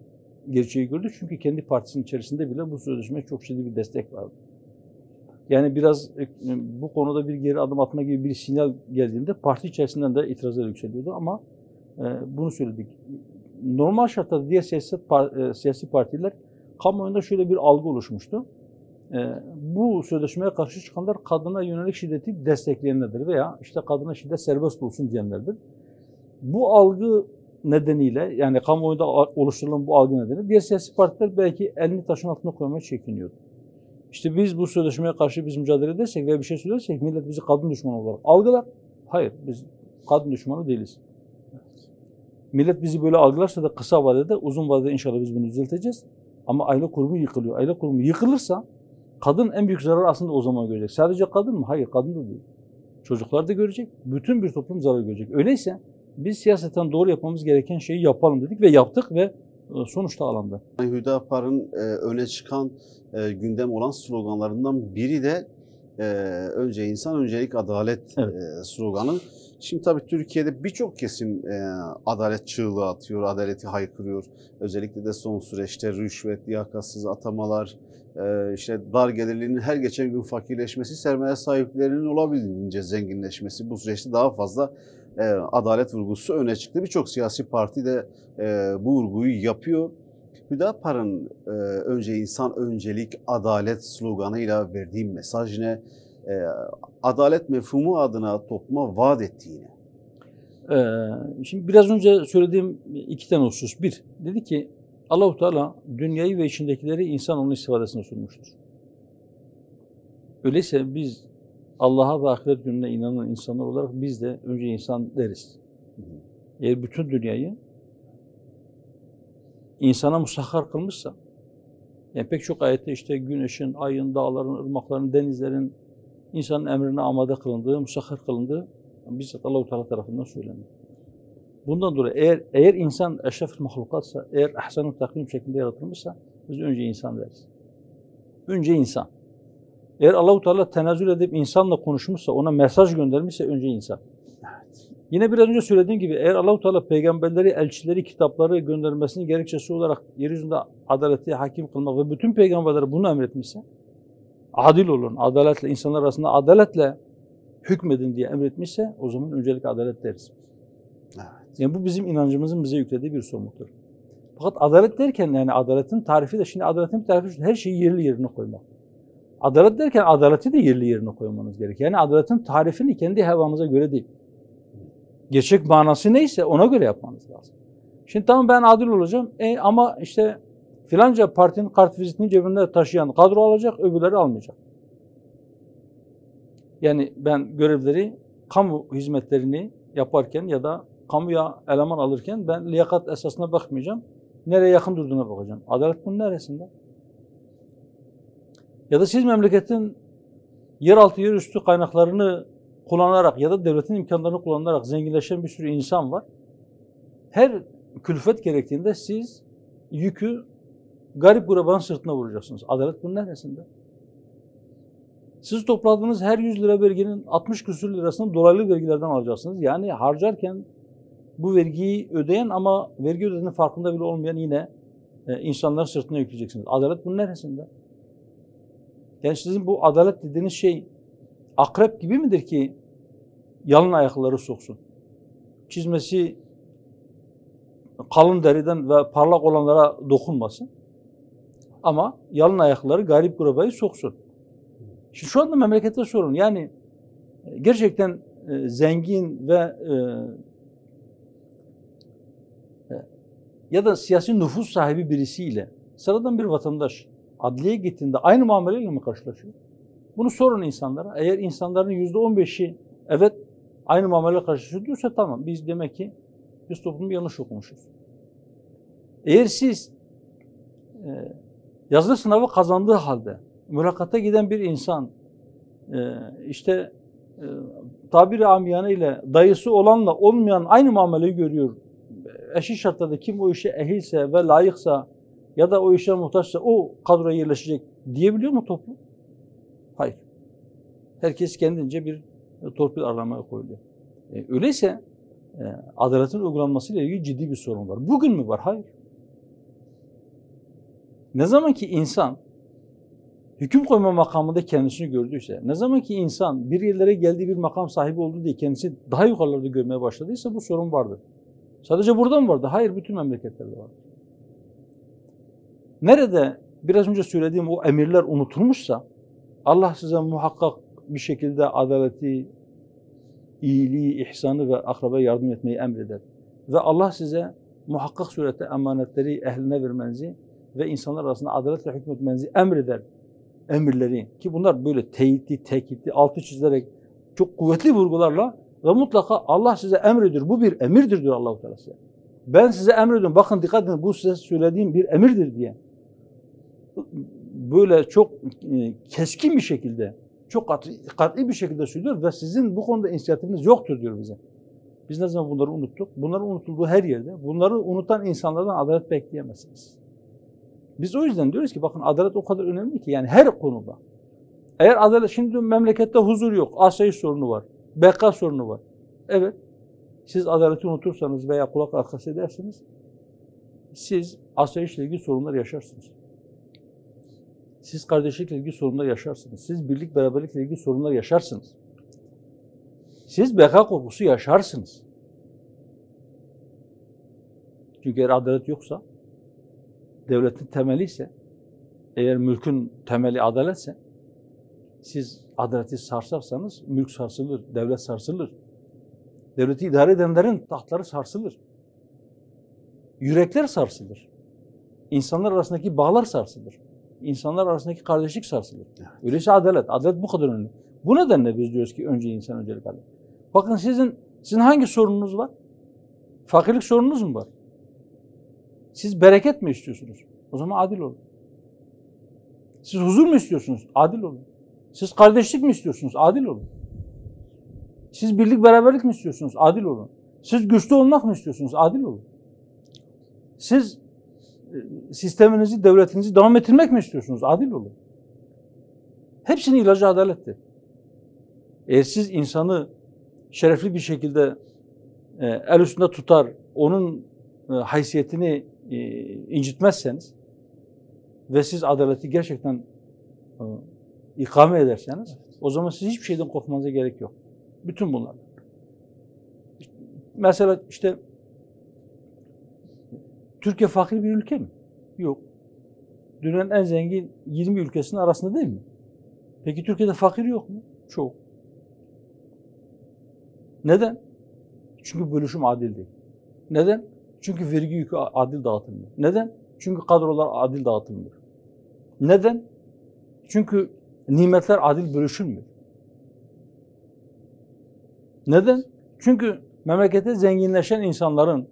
gerçeği gördü. Çünkü kendi partisinin içerisinde bile bu sözleşmeye çok ciddi bir destek vardı. Yani biraz bu konuda bir geri adım atma gibi bir sinyal geldiğinde parti içerisinden de itirazlar yükseliyordu ama bunu söyledik. Normal şartlarda diğer siyasi partiler kamuoyunda şöyle bir algı oluşmuştu. Bu sözleşmeye karşı çıkanlar kadına yönelik şiddeti destekleyenlerdir veya işte kadına şiddet serbest olsun diyenlerdir. Bu algı nedeniyle yani kamuoyunda oluşturulan bu algı nedeniyle diğer siyasi partiler belki elini taşın altına koymaya çekiniyordu. İşte biz bu sözleşmeye karşı biz mücadele edersek veya bir şey söylersek millet bizi kadın düşmanı olarak algılar. Hayır, biz kadın düşmanı değiliz. Millet bizi böyle algılarsa da kısa vadede, uzun vadede inşallah biz bunu düzelteceğiz. Ama aile kurumu yıkılıyor. Aile kurumu yıkılırsa kadın en büyük zararı aslında o zaman görecek. Sadece kadın mı? Hayır, kadın da değil. Çocuklar da görecek. Bütün bir toplum zarar görecek. Öyleyse biz siyaseten doğru yapmamız gereken şeyi yapalım dedik ve yaptık ve sonuçta alındı. Hüdapar'ın öne çıkan gündem olan sloganlarından biri de önce insan, öncelik adalet sloganı. Şimdi tabii Türkiye'de birçok kesim adalet çığlığı atıyor, adaleti haykırıyor. Özellikle de son süreçte rüşvet, liyakatsız atamalar, işte dar gelirlinin her geçen gün fakirleşmesi, sermaye sahiplerinin olabildiğince zenginleşmesi, bu süreçte daha fazla adalet vurgusu öne çıktı. Birçok siyasi parti de bu vurguyu yapıyor. Hüdapar'ın önce insan, öncelik adalet sloganıyla verdiği mesaj ne? Adalet mefhumu adına topluma vaat ettiğini. Şimdi biraz önce söylediğim iki tane husus. Bir, dedi ki Allah-u Teala dünyayı ve içindekileri insanoğlunun istifadesine sunmuştur. Öyleyse biz Allah'a ve ahiret gününe inanan insanlar olarak biz de önce insan deriz. Eğer bütün dünyayı insana musahhar kılmışsa, yani pek çok ayette işte güneşin, ayın, dağların, ırmakların, denizlerin insanın emrine amade kılındığı, musahhar kılındığı bizzat Allah-u Teala tarafından söyleniyor. Bundan dolayı eğer insan eşrefil mahlukatsa, eğer ahsen-ı takvim şeklinde yaratılmışsa biz önce insan deriz. Önce insan. Eğer Allah-u Teala tenezzül edip insanla konuşmuşsa, ona mesaj göndermişse önce insan. Yine biraz önce söylediğim gibi eğer Allah-u Teala peygamberleri, elçileri, kitapları göndermesinin gerekçesi olarak yeryüzünde adaleti hakim kılmak ve bütün peygamberlere bunu emretmişse, adil olun, adaletle, insanlar arasında adaletle hükmedin diye emretmişse o zaman öncelik adalet deriz. Evet. Yani bu bizim inancımızın bize yüklediği bir sorumluluktur. Fakat adalet derken yani adaletin tarifi de şimdi adaletin tarifi her şeyi yerli yerine koymak. Adalet derken adaleti de yerli yerine koymanız gerekiyor. Yani adaletin tarifini kendi hevanıza göre değil. Gerçek manası neyse ona göre yapmanız lazım. Şimdi tamam ben adil olacağım ama işte filanca partinin kartvizitini cebinde taşıyan kadro alacak, öbürleri almayacak. Yani ben görevleri, kamu hizmetlerini yaparken ya da kamuya eleman alırken ben liyakat esasına bakmayacağım. Nereye yakın durduğuna bakacağım. Adalet bunun neresinde? Ya da siz memleketin yeraltı, yerüstü kaynaklarını kullanarak ya da devletin imkanlarını kullanarak zenginleşen bir sürü insan var. Her külfet gerektiğinde siz yükü garip gurabanın sırtına vuracaksınız. Adalet bunun neresinde? Siz topladığınız her 100 lira verginin 60 küsur lirasını dolaylı vergilerden alacaksınız. Yani harcarken bu vergiyi ödeyen ama vergi ödediğinin farkında bile olmayan yine insanların sırtına yükleyeceksiniz. Adalet bunun neresinde? Yani sizin bu adalet dediğiniz şey akrep gibi midir ki yalın ayakları soksun? Çizmesi kalın deriden ve parlak olanlara dokunmasın. Ama yalın ayakları garip gurabayı soksun. Şimdi şu anda memlekette sorun. Yani gerçekten zengin ve ya da siyasi nüfus sahibi birisiyle sıradan bir vatandaş adliyeye gittiğinde aynı muameleyle mi karşılaşıyor? Bunu sorun insanlara. Eğer insanların %15'i evet aynı muameleyle karşılaşıyor diyorsa tamam. Biz demek ki biz toplumu yanlış okumuşuz. Eğer siz yazılı sınavı kazandığı halde mülakata giden bir insan tabiri amiyane ile dayısı olanla olmayan aynı muameleyi görüyor. Eşit şartlarda kim o işe ehilse ve layıksa ya da o işe muhtaçsa o kadroya yerleşecek diyebiliyor mu toplum? Hayır. Herkes kendince bir torpil aramaya koyuluyor. Öyleyse adaletin uygulanmasıyla ilgili ciddi bir sorun var. Bugün mü var? Hayır. Ne zaman ki insan hüküm koyma makamında kendisini gördüyse, ne zaman ki insan bir yerlere geldiği bir makam sahibi oldu diye kendisi daha yukarılarda görmeye başladıysa bu sorun vardır. Sadece burada mı vardı? Hayır, bütün memleketlerde vardır. Nerede biraz önce söylediğim o emirler unutulmuşsa, Allah size muhakkak bir şekilde adaleti, iyiliği, ihsanı ve akrabaya yardım etmeyi emreder. Ve Allah size muhakkak surette emanetleri ehline vermenizi ve insanlar arasında adaletle hükmetmenizi emreder. Emirleri ki bunlar böyle teyitli, tekitli, altı çizilerek çok kuvvetli vurgularla ve mutlaka Allah size emrediyor. Bu bir emirdir diyor Allah-u Teala size. Ben size emrediyorum. Bakın dikkat edin bu size söylediğim bir emirdir diye. Böyle çok keskin bir şekilde, çok kat'i bir şekilde söylüyor ve sizin bu konuda inisiyatifiniz yoktur diyor bize. Biz ne zaman bunları unuttuk? Bunların unutulduğu her yerde. Bunları unutan insanlardan adalet bekleyemezsiniz. Biz o yüzden diyoruz ki bakın adalet o kadar önemli ki yani her konuda. Eğer adalet, şimdi memlekette huzur yok, asayiş sorunu var, beka sorunu var. Evet, siz adaleti unutursanız veya kulak arkası ederseniz siz asayişle ilgili sorunlar yaşarsınız. Siz kardeşlikle ilgili sorunlar yaşarsınız. Siz birlik beraberlikle ilgili sorunlar yaşarsınız. Siz beka korkusu yaşarsınız. Çünkü eğer adalet yoksa, devletin temeli ise, eğer mülkün temeli adaletse, siz adaleti sarsarsanız mülk sarsılır, devlet sarsılır. Devleti idare edenlerin tahtları sarsılır. Yürekler sarsılır. İnsanlar arasındaki bağlar sarsılır. İnsanlar arasındaki kardeşlik sarsılır. Evet. Öyleyse adalet. Adalet bu kadar önemli. Bu nedenle biz diyoruz ki önce insan, öncelik adalet. Bakın sizin hangi sorununuz var? Fakirlik sorununuz mu var? Siz bereket mi istiyorsunuz? O zaman adil olun. Siz huzur mu istiyorsunuz? Adil olun. Siz kardeşlik mi istiyorsunuz? Adil olun. Siz birlik beraberlik mi istiyorsunuz? Adil olun. Siz güçlü olmak mı istiyorsunuz? Adil olun. Siz sisteminizi, devletinizi devam ettirmek mi istiyorsunuz? Adil olun. Hepsinin ilacı adalettir. Eğer siz insanı şerefli bir şekilde el üstünde tutar, onun haysiyetini incitmezseniz ve siz adaleti gerçekten ikame ederseniz o zaman siz hiçbir şeyden korkmanıza gerek yok. Bütün bunlar. Mesela işte Türkiye fakir bir ülke mi? Yok. Dünyanın en zengin 20 ülkesinin arasında değil mi? Peki Türkiye'de fakir yok mu? Çok. Neden? Çünkü bölüşüm adil değil. Neden? Çünkü vergi yükü adil dağıtılmıyor. Neden? Çünkü kadrolar adil dağıtılmıyor. Neden? Çünkü nimetler adil bölüşülmüyor. Neden? Çünkü memlekette zenginleşen insanların,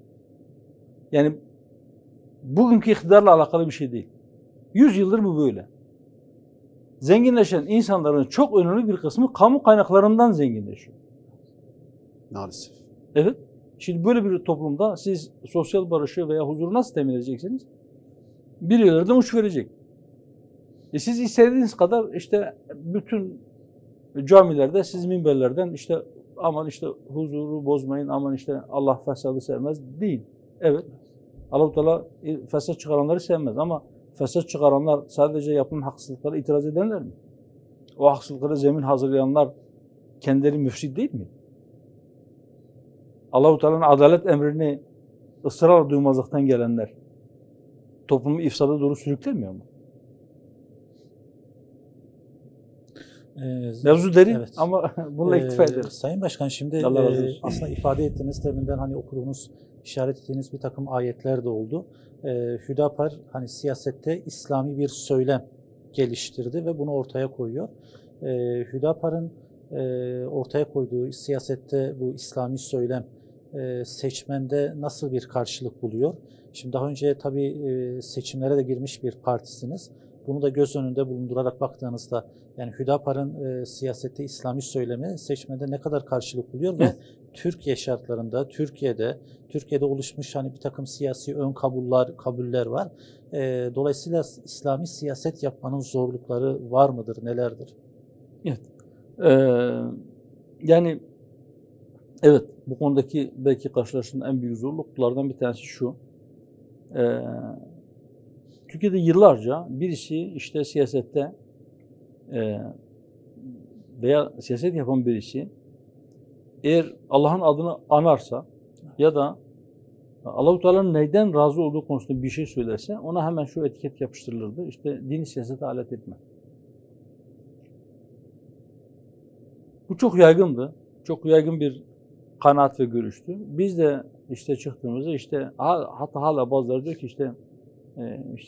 yani bugünkü iktidarla alakalı bir şey değil. 100 yıldır bu böyle. Zenginleşen insanların çok önemli bir kısmı kamu kaynaklarından zenginleşiyor. Maalesef. Evet. Şimdi böyle bir toplumda siz sosyal barışı veya huzuru nasıl temin edeceksiniz? Birilerden uç verecek. Siz istediğiniz kadar işte bütün camilerde, siz minberlerden işte aman işte huzuru bozmayın, aman işte Allah fesadı sevmez değil. Evet. Allah-u Teala fesat çıkaranları sevmez ama fesat çıkaranlar sadece yapılan haksızlıklara itiraz edenler mi? O haksızlıklara zemin hazırlayanlar kendileri müfsit değil mi? Allah-u Teala'nın adalet emrini ısrarla duymazlıktan gelenler toplumu ifsada doğru sürüklemiyor mu? Mevzu derin evet. Ama bununla iktifa ederiz. Sayın Başkan, şimdi Allah razı olsun. aslında ifade ettiğiniz, deminden hani okuduğunuz, işaret ettiğiniz bir takım ayetler de oldu. Hüdapar hani siyasette İslami bir söylem geliştirdi ve bunu ortaya koyuyor. Hüdapar'ın ortaya koyduğu siyasette bu İslami söylem seçmende nasıl bir karşılık buluyor? Şimdi daha önce tabii seçimlere de girmiş bir partisiniz. Bunu da göz önünde bulundurarak baktığınızda yani Hüdapar'ın siyasette İslami söylemi seçmende ne kadar karşılık buluyor ve Türkiye şartlarında, Türkiye'de oluşmuş hani bir takım siyasi ön kabuller var. Dolayısıyla İslami siyaset yapmanın zorlukları var mıdır, nelerdir? Evet. Yani evet, bu konudaki belki karşılaştığım en büyük zorluklardan bir tanesi şu. Türkiye'de yıllarca birisi işte siyasette veya siyaset yapan birisi eğer Allah'ın adını anarsa ya da Allah-u Teala'nın neyden razı olduğu konusunda bir şey söylerse ona hemen şu etiket yapıştırılırdı. İşte dini siyasete alet etme. Bu çok yaygındı. Çok yaygın bir kanaat ve görüştü. Biz de işte çıktığımızda işte hatta hala bazıları diyor ki işte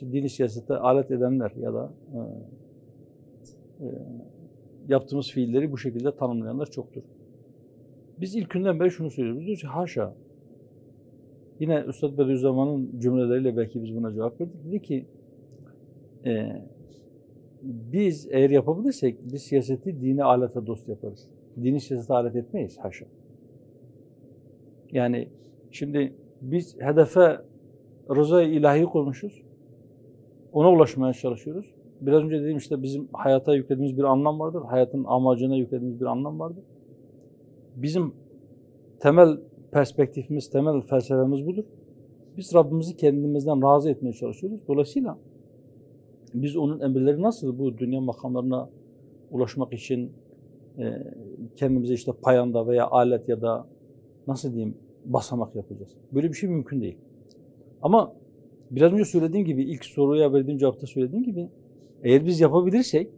dini siyasete alet edenler ya da yaptığımız fiilleri bu şekilde tanımlayanlar çoktur. Biz ilk günden beri şunu söylüyoruz. Diyoruz ki haşa. Yine Üstad Bediüzzaman'ın cümleleriyle belki biz buna cevap verdik. Dedi ki biz eğer yapabilirsek biz siyaseti dine alet ve dost yaparız. Dini siyasete alet etmeyiz haşa. Yani şimdi biz hedefe rıza-i ilahiyi koymuşuz. Ona ulaşmaya çalışıyoruz. Biraz önce dediğim işte bizim hayata yüklediğimiz bir anlam vardır. Hayatın amacına yüklediğimiz bir anlam vardır. Bizim temel perspektifimiz, temel felsefemiz budur. Biz Rabbimizi kendimizden razı etmeye çalışıyoruz. Dolayısıyla biz onun emirleri nasıl bu dünya makamlarına ulaşmak için kendimize işte payanda veya alet ya da nasıl diyeyim basamak yapacağız. Böyle bir şey mümkün değil. Ama biraz önce söylediğim gibi, ilk soruya verdiğim cevapta söylediğim gibi eğer biz yapabilirsek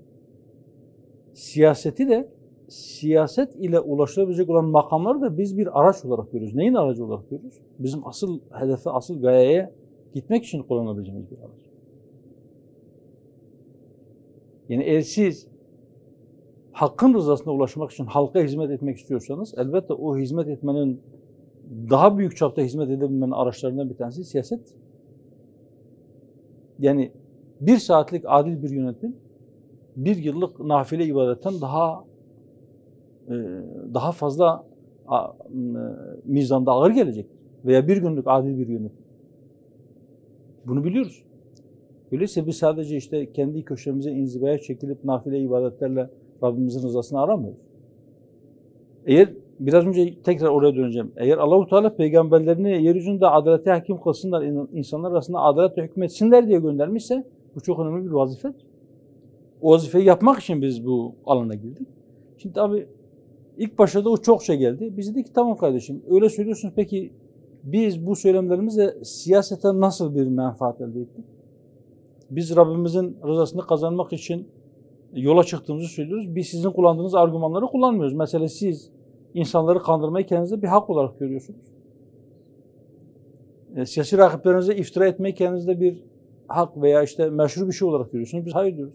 siyaseti de siyaset ile ulaşılabilecek olan makamları da biz bir araç olarak görüyoruz. Neyin aracı olarak görüyoruz? Bizim asıl hedefe, asıl gayeye gitmek için kullanabileceğimiz bir araç. Yani eğer siz hakkın rızasına ulaşmak için halka hizmet etmek istiyorsanız elbette o hizmet etmenin daha büyük çapta hizmet edebilmenin araçlarından bir tanesi siyaset. Yani 1 saatlik adil bir yönetim 1 yıllık nafile ibadetten daha fazla mizanda ağır gelecektir. Veya 1 günlük adil bir yönetim. Bunu biliyoruz. Öyleyse biz sadece işte kendi köşemize inzivaya çekilip nafile ibadetlerle Rabbimizin rızasını aramıyoruz. Eğer biraz önce tekrar oraya döneceğim. Eğer Allah-u Teala peygamberlerini yeryüzünde adalete hakim kılsınlar, insanlar arasında adaletle hükmetsinler diye göndermişse bu çok önemli bir vazife. O vazifeyi yapmak için biz bu alana girdik. Şimdi tabii ilk başta da o çok şey geldi. Biz dedik ki tamam kardeşim öyle söylüyorsunuz, peki biz bu söylemlerimizle siyasete nasıl bir menfaat elde ettik? Biz Rabbimizin rızasını kazanmak için yola çıktığımızı söylüyoruz. Biz sizin kullandığınız argümanları kullanmıyoruz. Mesela siz insanları kandırmayı kendinize bir hak olarak görüyorsunuz. Siyasi rakiplerinize iftira etmeyi kendinizde bir hak veya işte meşru bir şey olarak görüyorsunuz. Biz hayır diyoruz.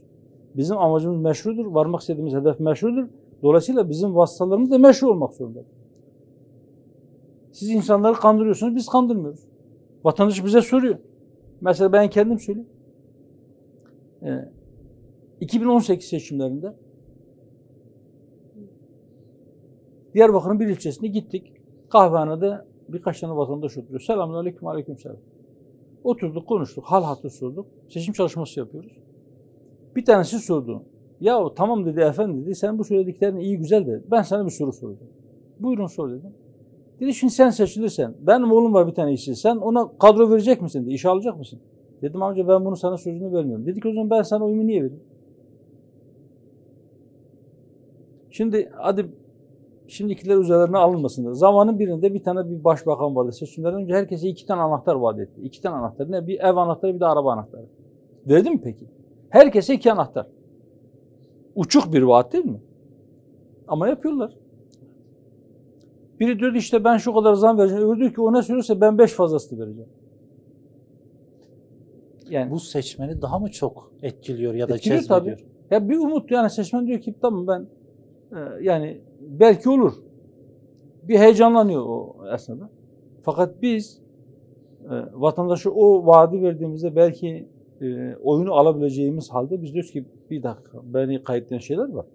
Bizim amacımız meşrudur. Varmak istediğimiz hedef meşrudur. Dolayısıyla bizim vasıtalarımız da meşru olmak zorundadır. Siz insanları kandırıyorsunuz, biz kandırmıyoruz. Vatandaş bize soruyor. Mesela ben kendim söyleyeyim. 2018 seçimlerinde Diyarbakır'ın bir ilçesine gittik. Kahvehanede birkaç tane vatandaş oturuyor. Selamünaleyküm, aleykümselam. Oturduk, konuştuk, hal hatır sorduk. Seçim çalışması yapıyoruz. Bir tanesi sordu. Ya tamam dedi efendim dedi. Sen bu söylediklerin iyi güzel de ben sana bir soru soracağım. Buyurun sor dedim. Dedi şimdi sen seçilirsen, benim oğlum var bir tane işçi. Sen ona kadro verecek misin dedi. İşe alacak mısın? Dedim amca ben bunu sana sözünü vermiyorum. Dedi ki o zaman ben sana oyumu niye vereyim? Şimdi hadi şimdikiler üzerlerine alınmasınlar. Zamanın birinde bir tane bir başbakan vardı. Seçimlerden önce herkese 2 tane anahtar vaat etti. 2 tane anahtar. Ne? Bir ev anahtarı bir de araba anahtarı. Verdi mi peki? Herkese 2 anahtar. Uçuk bir vaat değil mi? Ama yapıyorlar. Biri diyor işte ben şu kadar zam vereceğim. Öbürü diyor ki o ne söylüyorsa ben 5 fazlasını vereceğim. Yani Bu seçmeni daha mı çok etkiliyor ya da etkiliyor cezbediyor? tabii. Ya bir umut yani seçmen diyor ki tamam ben yani belki olur. Bir heyecanlanıyor o esnada. Fakat biz vatandaşa o vaadi verdiğimizde belki oyunu alabileceğimiz halde biz diyoruz ki bir dakika beni kayıtlayan şeyler var.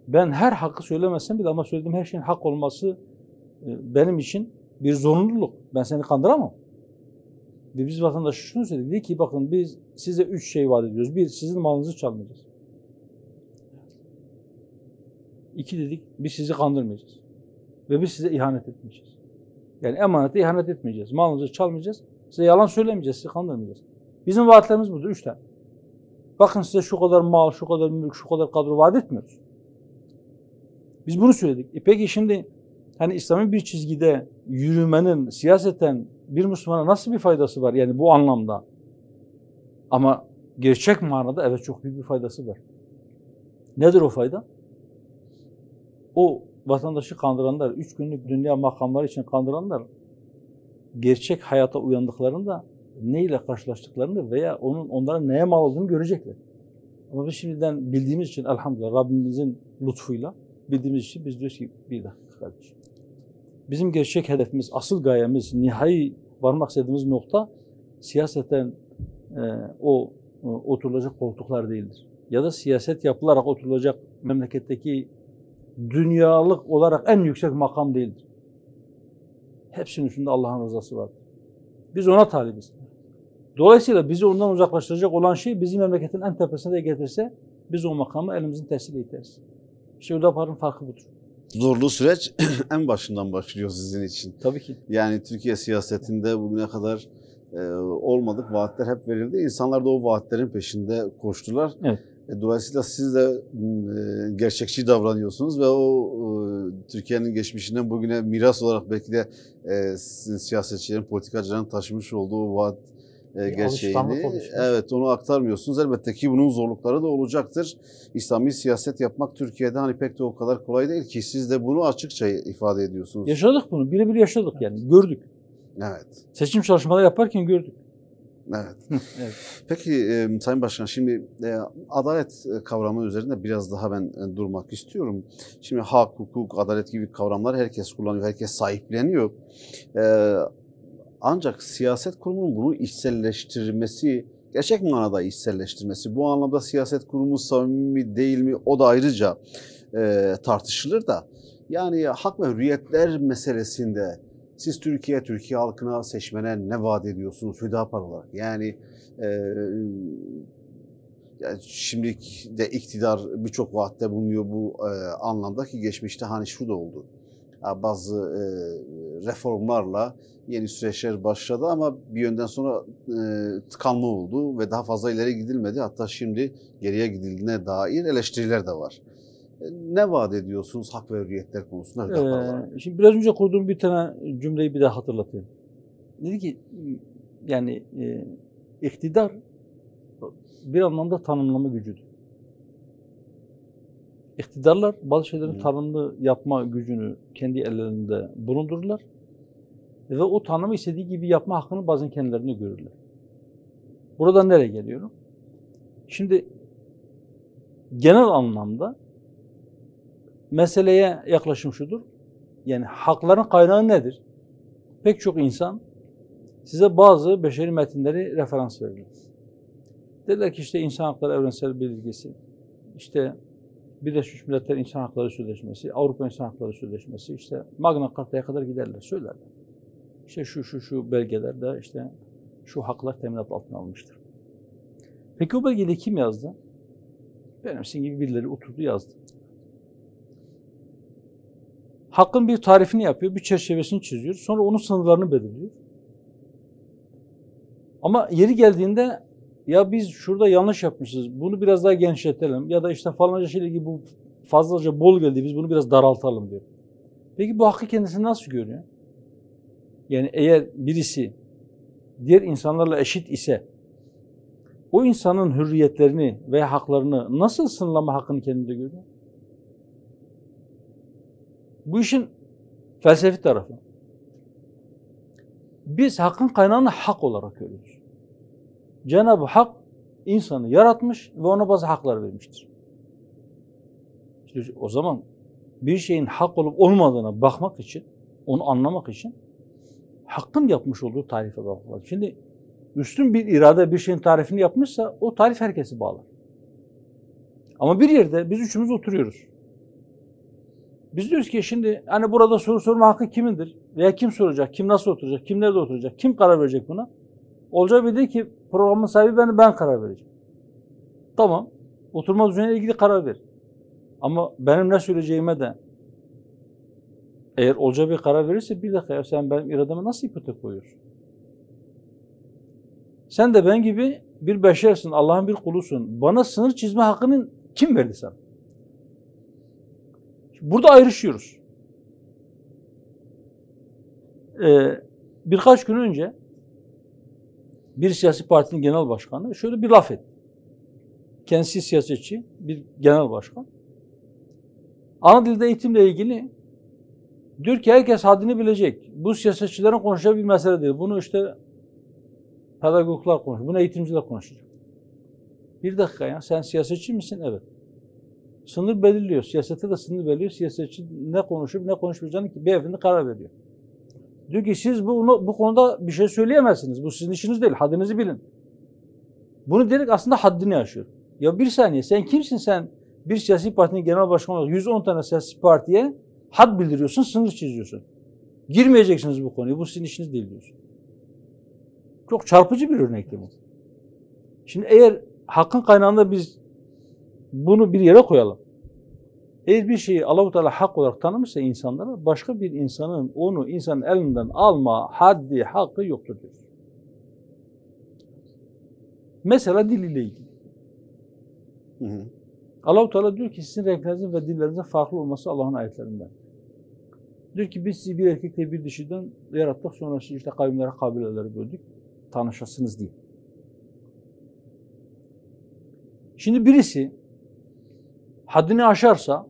Ben her hakkı söylemezsem bile ama söylediğim her şeyin hak olması benim için bir zorunluluk. Ben seni kandıramam. Ve biz vatandaşa şunu söyledik. Dedi ki bakın biz size 3 şey vaat ediyoruz. 1, sizin malınızı çalmayacağız. 2 dedik, biz sizi kandırmayacağız. Ve biz size ihanet etmeyeceğiz. Yani emanete ihanet etmeyeceğiz. Malınızı çalmayacağız. Size yalan söylemeyeceğiz, sizi kandırmayacağız. Bizim vaatlerimiz budur, 3 tane. Bakın size şu kadar mal, şu kadar mülk, şu kadar kadro vaat etmiyoruz. Biz bunu söyledik. Peki şimdi hani İslami bir çizgide yürümenin siyaseten bir Müslümana nasıl bir faydası var? Yani bu anlamda. Ama gerçek manada evet çok büyük bir faydası var. Nedir o fayda? O vatandaşı kandıranlar, 3 günlük dünya makamları için kandıranlar gerçek hayata uyandıklarında neyle karşılaştıklarını veya onların neye mal olduğunu görecekler. Ama biz şimdiden bildiğimiz için elhamdülillah Rabbimizin lütfuyla bildiğimiz için biz diyoruz ki bir dakika kardeşim. Bizim gerçek hedefimiz, asıl gayemiz, nihai varmak istediğimiz nokta siyaseten oturulacak koltuklar değildir. Ya da siyaset yapılarak oturulacak memleketteki dünyalık olarak en yüksek makam değildir. Hepsinin üstünde Allah'ın rızası vardır. Biz ona talibiz. Dolayısıyla bizi ondan uzaklaştıracak olan şey bizi memleketin en tepesine de getirse biz o makamı elimizin tersiyle iteriz. İşte Hüdapar'ın farkı budur. Zorlu süreç en başından başlıyor sizin için. Tabii ki. Yani Türkiye siyasetinde bugüne kadar olmadık vaatler hep verildi. İnsanlar da o vaatlerin peşinde koştular. Evet. Dolayısıyla siz de gerçekçi davranıyorsunuz ve o Türkiye'nin geçmişinden bugüne miras olarak belki de sizin siyasetçilerin, politikacıların taşımış olduğu vaat gerçeğini, evet onu aktarmıyorsunuz. Elbette ki bunun zorlukları da olacaktır. İslami siyaset yapmak Türkiye'de hani pek de o kadar kolay değil ki. Siz de bunu açıkça ifade ediyorsunuz. Yaşadık bunu. Birebir yaşadık yani. Gördük. Evet. Seçim çalışmaları yaparken gördük. Evet. Evet. Peki Sayın Başkan şimdi adalet kavramı üzerinde biraz daha ben durmak istiyorum. Şimdi hak, hukuk, adalet gibi kavramlar herkes kullanıyor, herkes sahipleniyor. Ancak siyaset kurumunun bunu içselleştirmesi, gerçek manada içselleştirmesi, bu anlamda siyaset kurumu samimi değil mi o da ayrıca tartışılır da. Yani hak ve hürriyetler meselesinde siz Türkiye halkına, seçmene ne vaat ediyorsunuz Hüdapar olarak? Yani şimdi de iktidar birçok vaatte bulunuyor bu anlamda ki geçmişte hani şu da oldu. Bazı reformlarla yeni süreçler başladı ama bir yönden sonra tıkanma oldu ve daha fazla ileri gidilmedi. Hatta şimdi geriye gidildiğine dair eleştiriler de var. Ne vaat ediyorsunuz hak ve hürriyetler konusunda? Şimdi biraz önce kurduğum bir tane cümleyi bir daha hatırlatayım. Dedi ki yani iktidar bir anlamda tanımlama gücüdür. İktidarlar bazı şeylerin tanımlı yapma gücünü kendi ellerinde bulundururlar ve o tanımı istediği gibi yapma hakkını bazen kendilerine görürler. Buradan nereye geliyorum? Şimdi genel anlamda meseleye yaklaşım şudur. Yani hakların kaynağı nedir? Pek çok insan size bazı beşeri metinleri referans verirler. Derler ki işte insan hakları evrensel bildirgesi, işte Birleşmiş Milletler İnsan Hakları Sözleşmesi, Avrupa İnsan Hakları Sözleşmesi, işte Magna Carta'ya kadar giderler, söylerler. İşte şu belgelerde işte şu haklar teminat altına alınmıştır. Peki o belgeyi kim yazdı? Benim sizin gibi birileri oturdu yazdı. Hakkın bir tarifini yapıyor, bir çerçevesini çiziyor, sonra onun sınırlarını belirliyor. Ama yeri geldiğinde ya biz şurada yanlış yapmışız, bunu biraz daha genişletelim ya da işte falanca şeyle ilgili bu fazlaca bol geldi, biz bunu biraz daraltalım diyor. Peki bu hakkı kendisi nasıl görüyor? Yani eğer birisi diğer insanlarla eşit ise o insanın hürriyetlerini veya haklarını nasıl sınırlama hakkını kendinde görüyor? Bu işin felsefi tarafı. Biz hakkın kaynağını hak olarak görüyoruz. Cenab-ı Hak insanı yaratmış ve ona bazı haklar vermiştir. İşte o zaman bir şeyin hak olup olmadığına bakmak için, onu anlamak için hakkın yapmış olduğu tarife bakmak. Şimdi üstün bir irade bir şeyin tarifini yapmışsa o tarif herkesi bağlar. Ama bir yerde biz üçümüz oturuyoruz. Biz diyoruz ki şimdi hani burada soru sorma hakkı kimindir? Veya kim soracak? Kim nasıl oturacak? Kim nerede oturacak? Kim karar verecek buna? Olacağı bir ki programın sahibi ben karar vereceğim. Tamam. Oturma düzeniyle ilgili karar ver. Ama benim ne söyleyeceğime de eğer olacağı bir karar verirse bir dakika ya sen benim irademe nasıl ipotek koyuyorsun? Sen de ben gibi bir beşersin, Allah'ın bir kulusun. Bana sınır çizme hakkını kim verdi sana? Burada ayrışıyoruz. Birkaç gün önce bir siyasi partinin genel başkanı şöyle bir laf etti. Kendisi siyasetçi, bir genel başkan. Ana dilde eğitimle ilgili diyor ki herkes haddini bilecek. Bu siyasetçilerin konuşacağı bir mesele değil. Bunu işte pedagoglar konuşuyor. Bunu eğitimciler konuşacak. Bir dakika ya sen siyasetçi misin? Evet. Sınır belirliyor. Siyasette de sınır belirliyor. Siyasetçi ne konuşup ne konuşmayacağını ki beyefendi karar veriyor. Diyor ki siz bu konuda bir şey söyleyemezsiniz. Bu sizin işiniz değil. Haddinizi bilin. Bunu diyerek aslında haddini aşıyor. Ya bir saniye sen kimsin sen bir siyasi partinin genel başkanı olarak 110 tane siyasi partiye had bildiriyorsun, sınır çiziyorsun. Girmeyeceksiniz bu konuya. Bu sizin işiniz değil diyorsun. Çok çarpıcı bir örnekti bu. Şimdi eğer hakkın kaynağında biz bunu bir yere koyalım. Eğer bir şeyi Allah-u Teala hak olarak tanımışsa insanlara başka bir insanın onu insanın elinden alma haddi, hakkı yoktur diyor. Mesela dil ile ilgili. Allah-u Teala diyor ki sizin renklerinizin ve dillerinizin farklı olması Allah'ın ayetlerinden. Diyor ki biz sizi bir erkekle bir dişiden yarattık sonra işte kavimlere, kabilelere böldük. Tanışasınız diye. Şimdi birisi haddini aşarsa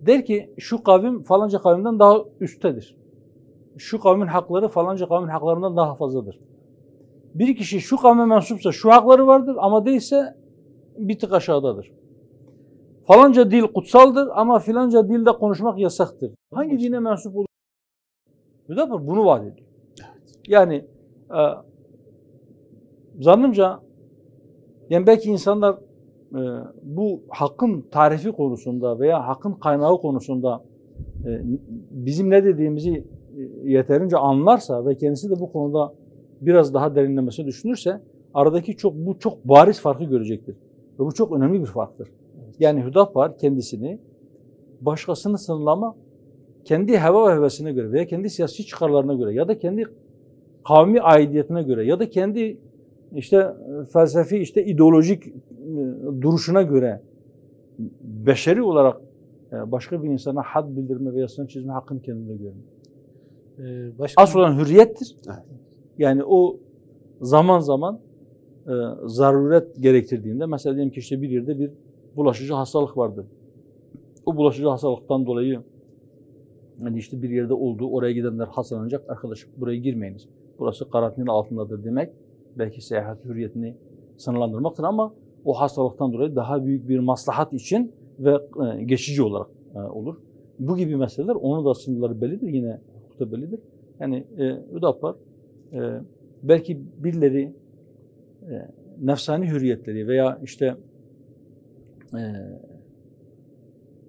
der ki şu kavim falanca kavimden daha üsttedir. Şu kavmin hakları falanca kavmin haklarından daha fazladır. Bir kişi şu kavme mensupsa şu hakları vardır ama değilse bir tık aşağıdadır. Falanca dil kutsaldır ama filanca dilde konuşmak yasaktır. Hangi dine mensup olur? Hüdapar bunu vaat ediyor. Yani zannımca yani belki insanlar bu hakkın tarifi konusunda veya hakkın kaynağı konusunda bizim ne dediğimizi yeterince anlarsa ve kendisi de bu konuda biraz daha derinlemesine düşünürse aradaki bu çok bariz farkı görecektir. Ve bu çok önemli bir farktır. Yani Hüdapar kendisini başkasını sınırlama kendi heva ve hevesine göre veya kendi siyasi çıkarlarına göre ya da kendi kavmi aidiyetine göre ya da kendi işte felsefi işte ideolojik duruşuna göre beşeri olarak başka bir insana had bildirme veya sınır çizme hakkını kendine görmüyor. Asıl olan hürriyettir. Evet. Yani o zaman zaman zaruret gerektirdiğinde mesela diyelim ki işte bir yerde bir bulaşıcı hastalık vardır. O bulaşıcı hastalıktan dolayı yani işte bir yerde oldu, oraya gidenler hastalanacak, arkadaş buraya girmeyiniz. Burası karantina altındadır demek. Belki seyahat hürriyetini sınırlandırmaktır ama o hastalıktan dolayı daha büyük bir maslahat için ve geçici olarak olur. Bu gibi meseleler onun da sınırları bellidir, yine hukukta bellidir. Yani Hüdapar belki birileri nefsani hürriyetleri veya işte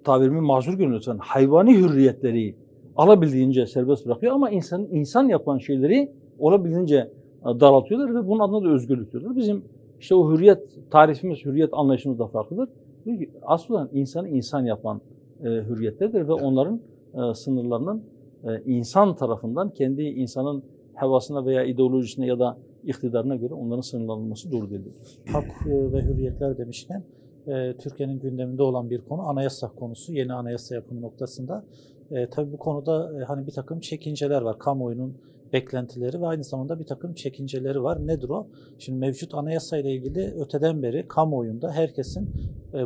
tabirimi mazur görüyorsan hayvani hürriyetleri alabildiğince serbest bırakıyor ama insan yapan şeyleri olabildiğince daraltıyorlar ve bunun adına da özgürlük diyorlar. Bizim işte o hürriyet tarifimiz, hürriyet anlayışımız da farklıdır. Aslında insanı insan yapan hürriyetlerdir ve onların sınırlarının insan tarafından kendi insanın hevasına veya ideolojisine ya da iktidarına göre onların sınırlanması doğru değildir. Hak ve hürriyetler demişken Türkiye'nin gündeminde olan bir konu anayasa konusu, yeni anayasa yapımı noktasında. Tabii bu konuda hani bir takım çekinceler var. Kamuoyunun beklentileri ve aynı zamanda bir takım çekinceleri var. Nedir o? Şimdi mevcut anayasa ile ilgili öteden beri kamuoyunda herkesin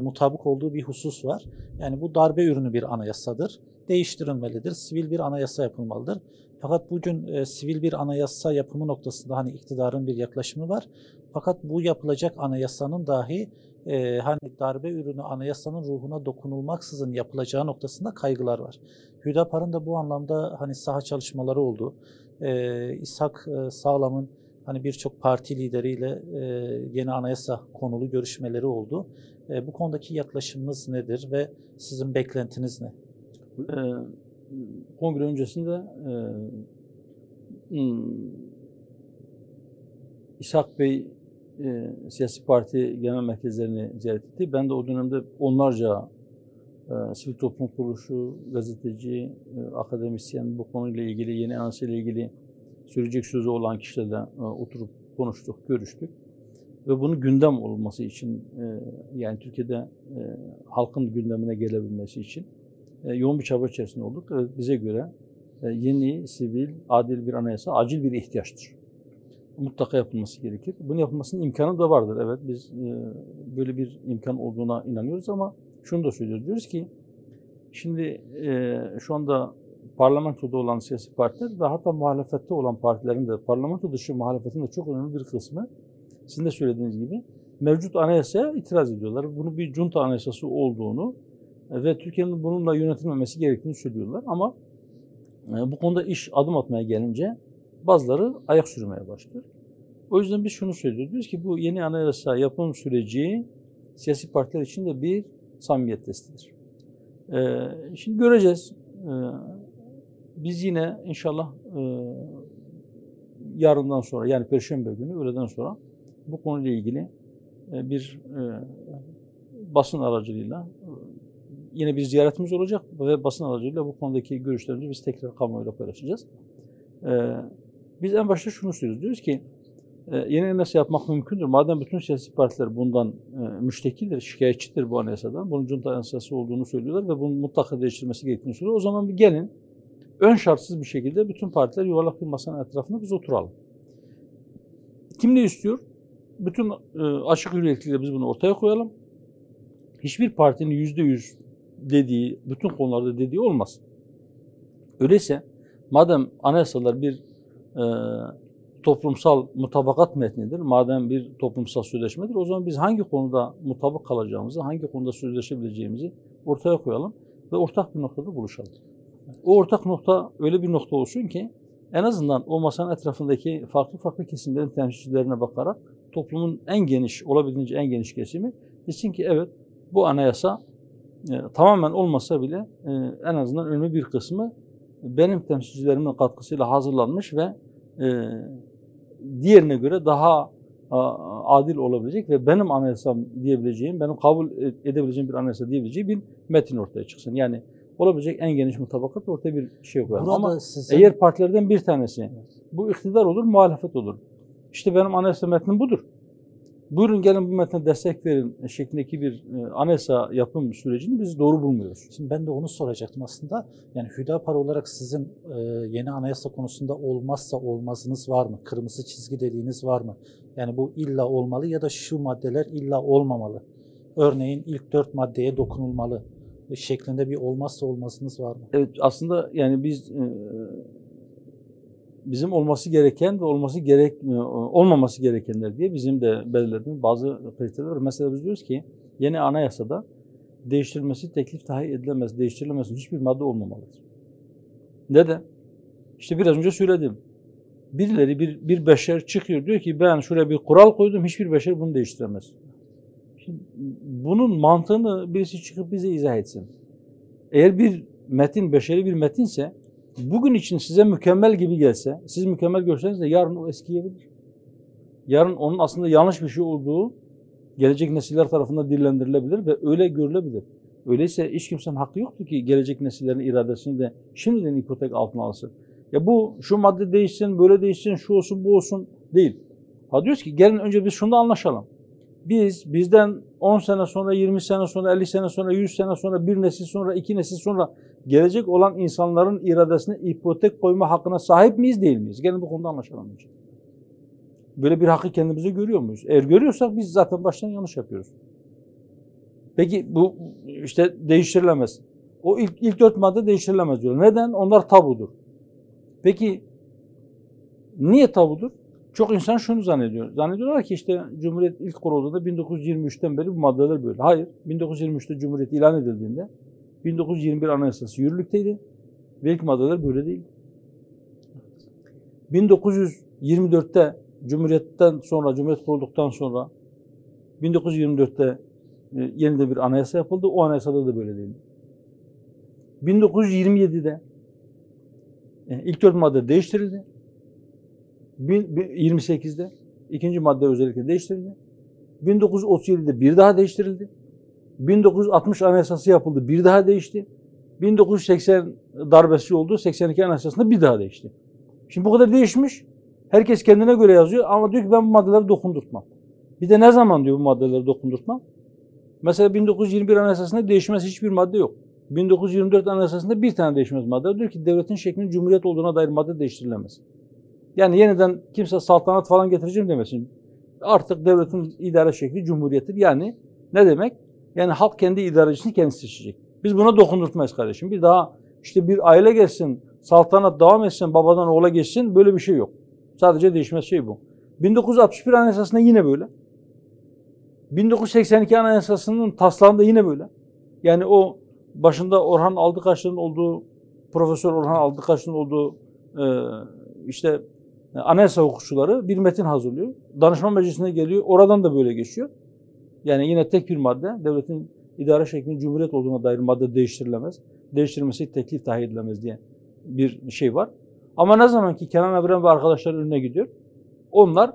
mutabık olduğu bir husus var. Yani bu darbe ürünü bir anayasadır. Değiştirilmelidir. Sivil bir anayasa yapılmalıdır. Fakat bugün sivil bir anayasa yapımı noktasında hani iktidarın bir yaklaşımı var. Fakat bu yapılacak anayasanın dahi hani darbe ürünü anayasanın ruhuna dokunulmaksızın yapılacağı noktasında kaygılar var. Hüdapar'ın da bu anlamda hani saha çalışmaları oldu. İshak Sağlam'ın hani birçok parti lideriyle yeni anayasa konulu görüşmeleri oldu. Bu konudaki yaklaşımınız nedir ve sizin beklentiniz ne? Kongre öncesinde İshak Bey siyasi parti genel merkezlerini ziyaret etti. Ben de o dönemde onlarca sivil toplum kuruluşu, gazeteci, akademisyen bu konuyla ilgili, yeni anayasa ile ilgili söyleyecek sözü olan kişilerle oturup konuştuk, görüştük. Ve bunun gündem olması için, yani Türkiye'de halkın gündemine gelebilmesi için yoğun bir çaba içerisinde olduk. Bize göre yeni, sivil, adil bir anayasa acil bir ihtiyaçtır. Mutlaka yapılması gerekir. Bunun yapılmasının imkanı da vardır. Evet, biz böyle bir imkan olduğuna inanıyoruz ama şunu da söylüyoruz. Diyoruz ki, şimdi şu anda parlamentoda olan siyasi partiler ve hatta muhalefette olan partilerin de, parlamento dışı muhalefetin de çok önemli bir kısmı, sizin de söylediğiniz gibi, mevcut anayasaya itiraz ediyorlar. Bunun bir junta anayasası olduğunu ve Türkiye'nin bununla yönetilmemesi gerektiğini söylüyorlar. Ama bu konuda iş adım atmaya gelince bazıları ayak sürmeye başlıyor. O yüzden biz şunu söylüyoruz. Diyoruz ki bu yeni anayasa yapım süreci siyasi partiler için de bir samimiyet testidir. Şimdi göreceğiz. Biz yine inşallah yarından sonra, yani Perşembe günü öğleden sonra bu konuyla ilgili bir basın aracılığıyla yine bir ziyaretimiz olacak ve basın aracılığıyla bu konudaki görüşlerimizi biz tekrar kamuoyuyla paylaşacağız. Biz en başta şunu söylüyoruz. Diyoruz ki yeni anayasa yapmak mümkündür. Madem bütün siyasi partiler bundan müştekildir, şikayetçidir bu anayasadan. Bunun junta anayasası olduğunu söylüyorlar ve bunun mutlaka değiştirilmesi gerektiğini söylüyorlar. O zaman bir gelin, ön şartsız bir şekilde bütün partiler yuvarlak bir masanın etrafında biz oturalım. Kim ne istiyor? Bütün açık yüreklilikle biz bunu ortaya koyalım. Hiçbir partinin %100 dediği, bütün konularda dediği olmaz. Öyleyse madem anayasalar bir toplumsal mutabakat metnidir, madem bir toplumsal sözleşmedir, o zaman biz hangi konuda mutabık kalacağımızı, hangi konuda sözleşebileceğimizi ortaya koyalım ve ortak bir noktada buluşalım. O ortak nokta öyle bir nokta olsun ki en azından o masanın etrafındaki farklı kesimlerin temsilcilerine bakarak toplumun en geniş, olabildiğince en geniş kesimi desin ki evet, bu anayasa tamamen olmasa bile en azından önemli bir kısmı benim temsilcilerimin katkısıyla hazırlanmış ve diğerine göre daha adil olabilecek ve benim anayasam diyebileceğim, benim kabul edebileceğim bir anayasa diyebileceği bir metin ortaya çıksın. Yani olabilecek en geniş mutabakat ortaya bir şey koyalım. Ama eğer partilerden bir tanesi, bu iktidar olur, muhalefet olur. İşte benim anayasa metnim budur. Buyurun gelin bu metne destek verin şeklindeki bir anayasa yapım sürecini biz doğru bulmuyoruz. Şimdi ben de onu soracaktım aslında. Yani Hüdapar olarak sizin yeni anayasa konusunda olmazsa olmazınız var mı? Kırmızı çizgi dediğiniz var mı? Yani bu illa olmalı ya da şu maddeler illa olmamalı. Örneğin ilk 4 maddeye dokunulmalı şeklinde bir olmazsa olmazınız var mı? Evet, aslında yani biz bizim olması gereken ve olmaması gerekenler diye bizim de belirlediğimiz bazı kriterler var. Mesela biz diyoruz ki yeni anayasada değiştirilmesi teklif dahi edilemez, değiştirilemez hiçbir madde olmamalıdır. Neden? İşte biraz önce söyledim. Birileri bir beşer çıkıyor diyor ki ben şuraya bir kural koydum, hiçbir beşer bunu değiştiremez. Şimdi bunun mantığını birisi çıkıp bize izah etsin. Eğer bir metin, beşeri bir metinse, bugün için size mükemmel gibi gelse, siz mükemmel görseniz de yarın o eskiyebilir. Yarın onun aslında yanlış bir şey olduğu gelecek nesiller tarafından dillendirilebilir ve öyle görülebilir. Öyleyse hiç kimsenin hakkı yoktu ki gelecek nesillerin iradesini de şimdiden ipotek altına alsın. Ya bu şu madde değişsin, böyle değişsin, şu olsun, bu olsun değil. Ha diyoruz ki gelin önce biz şunda anlaşalım. Bizden 10 sene sonra, 20 sene sonra, 50 sene sonra, 100 sene sonra, bir nesil sonra, 2 nesil sonra gelecek olan insanların iradesine ipotek koyma hakkına sahip miyiz, değil miyiz? Gelin bu konuda anlaşalım önce. Böyle bir hakkı kendimize görüyor muyuz? Eğer görüyorsak biz zaten baştan yanlış yapıyoruz. Peki bu işte değiştirilemez. O ilk 4 madde değiştirilemez diyor. Neden? Onlar tabudur. Peki niye tabudur? Çok insan şunu zannediyor. Zannediyorlar ki işte Cumhuriyet ilk kurulduğunda 1923'ten beri bu maddeler böyle. Hayır. 1923'te Cumhuriyet ilan edildiğinde 1921 Anayasası yürürlükteydi ve ilk maddeler böyle değil. 1924'te Cumhuriyet'ten sonra, Cumhuriyet kurulduktan sonra 1924'te yeniden bir anayasa yapıldı. O anayasada da böyle değildi. 1927'de ilk 4 madde değiştirildi. 28'de ikinci madde özellikle değiştirildi. 1937'de bir daha değiştirildi. 1960 anayasası yapıldı. Bir daha değişti. 1980 darbesi oldu. 82 anayasasında bir daha değişti. Şimdi bu kadar değişmiş. Herkes kendine göre yazıyor ama diyor ki ben bu maddeleri dokundurtmam. Bir de ne zaman diyor bu maddeleri dokundurtmam? Mesela 1921 Anayasası'nda değişmez hiçbir madde yok. 1924 Anayasası'nda bir tane değişmez madde. Diyor ki devletin şeklinin cumhuriyet olduğuna dair madde değiştirilemez. Yani yeniden kimse saltanat falan getireceğim demesin. Artık devletin idare şekli cumhuriyettir. Yani ne demek? Yani halk kendi idarecisini kendisi seçecek. Biz buna dokundurtmayız kardeşim. Bir daha işte bir aile gelsin, saltanat devam etsin, babadan oğula geçsin, böyle bir şey yok. Sadece değişmez şey bu. 1961 Anayasası'nda yine böyle. 1982 Anayasası'nın taslağında yine böyle. Yani o başında Orhan Aldıkaşlı'nın olduğu, Profesör Orhan Aldıkaşlı'nın olduğu işte anayasa hukukçuları bir metin hazırlıyor. Danışman Meclisi'ne geliyor. Oradan da böyle geçiyor. Yani yine tek bir madde. Devletin idare şeklinin cumhuriyet olduğuna dair madde değiştirilemez. Değiştirilmesi teklif dahi edilemez diye bir şey var. Ama ne zaman ki Kenan Evren ve arkadaşlar önüne gidiyor, onlar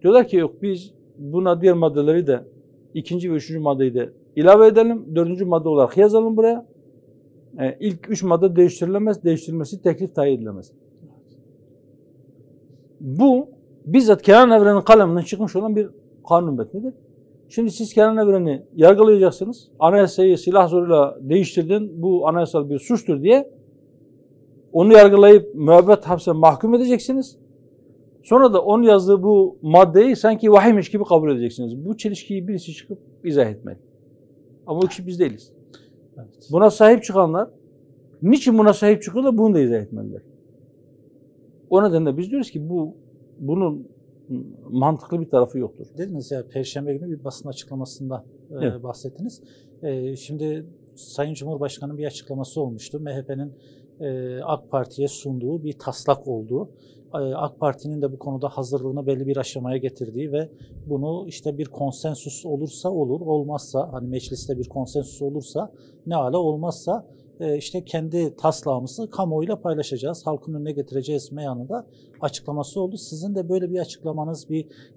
diyorlar ki yok biz buna diğer maddeleri de 2. ve 3. maddeyi de ilave edelim. 4. madde olarak yazalım buraya. İlk 3 madde değiştirilemez. Değiştirilmesi teklif dahi edilemez. Bu bizzat Kenan Evren'in kaleminden çıkmış olan bir kanun metnidir. Şimdi siz Kenan Evren'i yargılayacaksınız. Anayasayı silah zoruyla değiştirdin, bu anayasal bir suçtur diye onu yargılayıp müebbet hapse mahkum edeceksiniz. Sonra da onun yazdığı bu maddeyi sanki vahiymiş gibi kabul edeceksiniz. Bu çelişkiyi birisi çıkıp izah etmeli. Ama o kişi biz değiliz. Evet. Buna sahip çıkanlar, niçin buna sahip çıkıyorlar bunu da izah etmeliler. O nedenle biz diyoruz ki bunun mantıklı bir tarafı yoktur. Dediniz ya Perşembe günü bir basın açıklamasında evet. bahsettiniz. Şimdi Sayın Cumhurbaşkanı'nın bir açıklaması olmuştu. MHP'nin AK Parti'ye sunduğu bir taslak olduğu. AK Parti'nin de bu konuda hazırlığını belli bir aşamaya getirdiği ve bunu işte bir konsensüs olursa olur, olmazsa hani mecliste bir konsensüs olursa ne ala, olmazsa işte kendi taslağımızı kamuoyuyla paylaşacağız, halkın önüne getireceğiz meyanında açıklaması oldu. Sizin de böyle bir açıklamanız,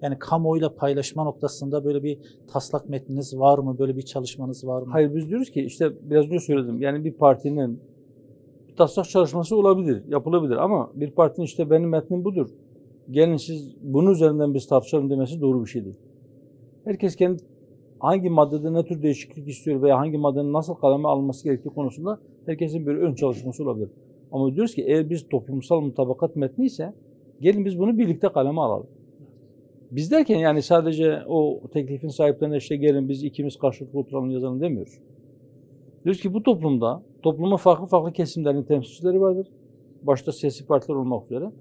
yani kamuoyuyla paylaşma noktasında böyle bir taslak metniniz var mı? Böyle bir çalışmanız var mı? Hayır, biz diyoruz ki işte biraz önce söyledim. Yani bir partinin taslak çalışması olabilir, yapılabilir ama bir partinin işte benim metnim budur, gelin siz bunun üzerinden biz tartışalım demesi doğru bir şey değil. Herkes kendi hangi maddede ne tür değişiklik istiyor veya hangi maddenin nasıl kaleme alınması gerektiği konusunda herkesin bir ön çalışması olabilir. Ama diyoruz ki eğer biz toplumsal mutabakat metni ise gelin biz bunu birlikte kaleme alalım. Biz derken yani sadece o teklifin sahiplerine işte gelin biz ikimiz karşılıklı oturalım yazalım demiyoruz. Diyoruz ki bu toplumda toplumun farklı farklı kesimlerinin temsilcileri vardır. Başta siyasi partiler olmak üzere.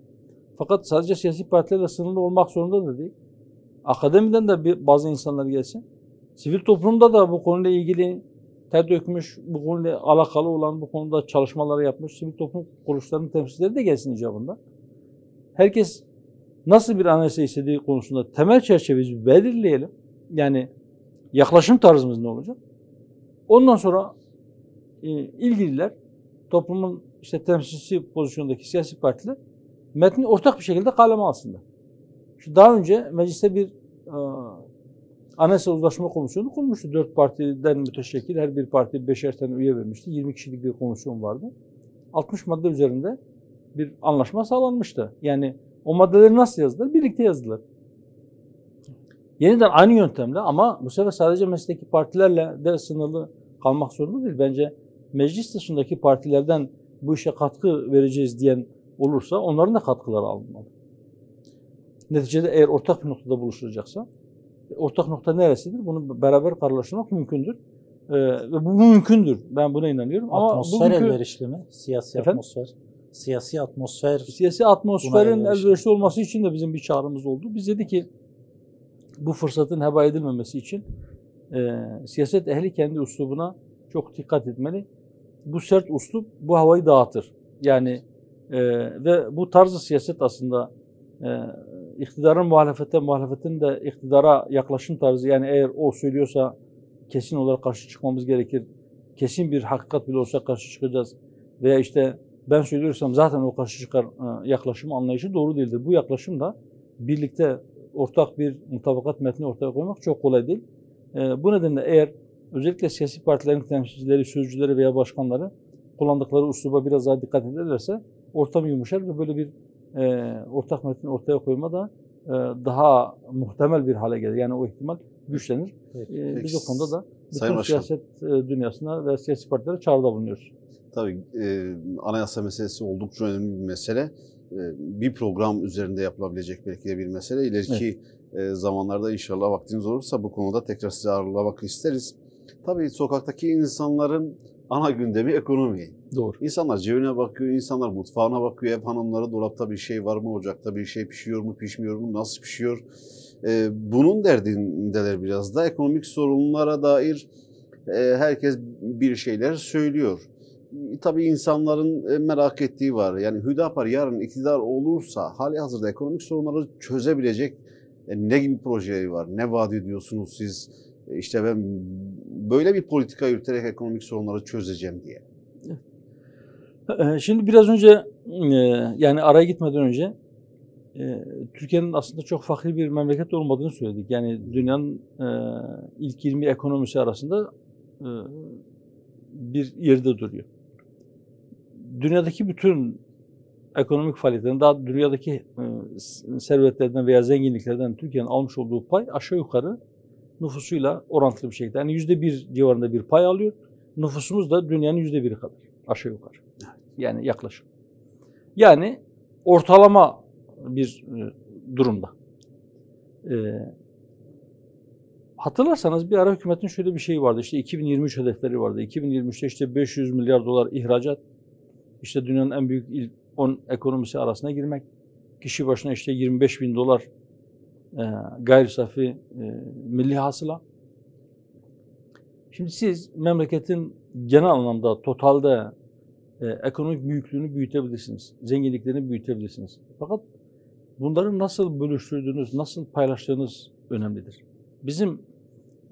Fakat sadece siyasi partilerle sınırlı olmak zorunda da değil. Akademiden de bazı insanlar gelsin. Sivil toplumda da bu konuyla ilgili ter dökmüş, bu konuyla alakalı olan, bu konuda çalışmaları yapmış sivil toplum kuruluşlarının temsilcileri de gelsin icabında. Herkes nasıl bir anayasa istediği konusunda temel çerçeveyi belirleyelim. Yani yaklaşım tarzımız ne olacak? Ondan sonra ilgililer, toplumun işte temsilcisi pozisyondaki siyasi partiler metni ortak bir şekilde kaleme alsınlar. Daha önce mecliste bir Anayasa Uzlaşma Komisyonu kurmuştu. 4 partiden müteşekkil, her bir parti 5'er tane üye vermişti. 20 kişilik bir komisyon vardı. 60 madde üzerinde bir anlaşma sağlanmıştı. Yani o maddeleri nasıl yazdılar? Birlikte yazdılar. Yeniden aynı yöntemle, ama bu sefer sadece meclisteki partilerle de sınırlı kalmak zorunda değil. Bence meclis dışındaki partilerden bu işe katkı vereceğiz diyen olursa onların da katkıları alınmalı. Neticede eğer ortak bir noktada buluşulacaksa, ortak nokta neresidir? Bunu beraber kararlaştırmak mümkündür. Ve bu mümkündür. Ben buna inanıyorum. Atmosfer ama bugünkü, elverişli mi? Siyasi atmosfer. Siyasi atmosferin elverişli olması için de bizim bir çağrımız oldu. Biz dedik ki bu fırsatın heba edilmemesi için siyaset ehli kendi üslubuna çok dikkat etmeli. Bu sert üslup bu havayı dağıtır. Yani ve bu tarzı siyaset aslında iktidarın muhalefetin de iktidara yaklaşım tarzı. Yani eğer o söylüyorsa kesin olarak karşı çıkmamız gerekir. Kesin bir hakikat bile olsa karşı çıkacağız. Veya işte ben söylüyorsam zaten o karşı çıkar yaklaşım anlayışı doğru değildir. Bu yaklaşım da birlikte ortak bir mutabakat metni ortaya koymak çok kolay değil. Bu nedenle eğer özellikle siyasi partilerin temsilcileri, sözcüleri veya başkanları kullandıkları üsluba biraz daha dikkat ederlerse ortam yumuşar ve böyle bir ortak metni ortaya koyma da daha muhtemel bir hale gelir. Yani o ihtimal güçlenir. Biz o konuda da bütün siyaset dünyasına ve siyasi partilere çağrıda bulunuyoruz. Tabii anayasa meselesi oldukça önemli bir mesele. Bir program üzerinde yapılabilecek belki de bir mesele. İleriki zamanlarda inşallah vaktiniz olursa bu konuda tekrar size ağırlamak isteriz. Tabii sokaktaki insanların ana gündemi ekonomi. Doğru. İnsanlar cebine bakıyor, insanlar mutfağına bakıyor. Ev hanımları dolapta bir şey var mı, ocakta bir şey pişiyor mu, pişmiyor mu, nasıl pişiyor? Bunun derdindeler biraz da. Ekonomik sorunlara dair herkes bir şeyler söylüyor. Tabii insanların merak ettiği var. Yani Hüdapar yarın iktidar olursa halihazırda ekonomik sorunları çözebilecek ne gibi projeleri var? Ne vaat ediyorsunuz siz? İşte ben böyle bir politika yürüterek ekonomik sorunları çözeceğim diye. Şimdi biraz önce yani araya gitmeden önce Türkiye'nin aslında çok fakir bir memleket olmadığını söyledik. Yani dünyanın ilk 20 ekonomisi arasında bir yerde duruyor. Dünyadaki bütün ekonomik faaliyetlerin, daha dünyadaki servetlerden veya zenginliklerden Türkiye'nin almış olduğu pay aşağı yukarı nüfusuyla orantılı bir şekilde. Yani %1 civarında bir pay alıyor. Nüfusumuz da dünyanın %1'i kadar aşağı yukarı. Yani yaklaşık. Yani ortalama bir durumda. Hatırlarsanız bir ara hükümetin şöyle bir şeyi vardı. İşte 2023 hedefleri vardı. 2023'te işte 500 milyar dolar ihracat, işte dünyanın en büyük ilk 10 ekonomisi arasına girmek, kişi başına işte 25 bin dolar gayri safi milli hasıla. Şimdi siz memleketin genel anlamda, totalde ekonomik büyüklüğünü büyütebilirsiniz, zenginliklerini büyütebilirsiniz. Fakat bunları nasıl bölüştürdüğünüz, nasıl paylaştığınız önemlidir. Bizim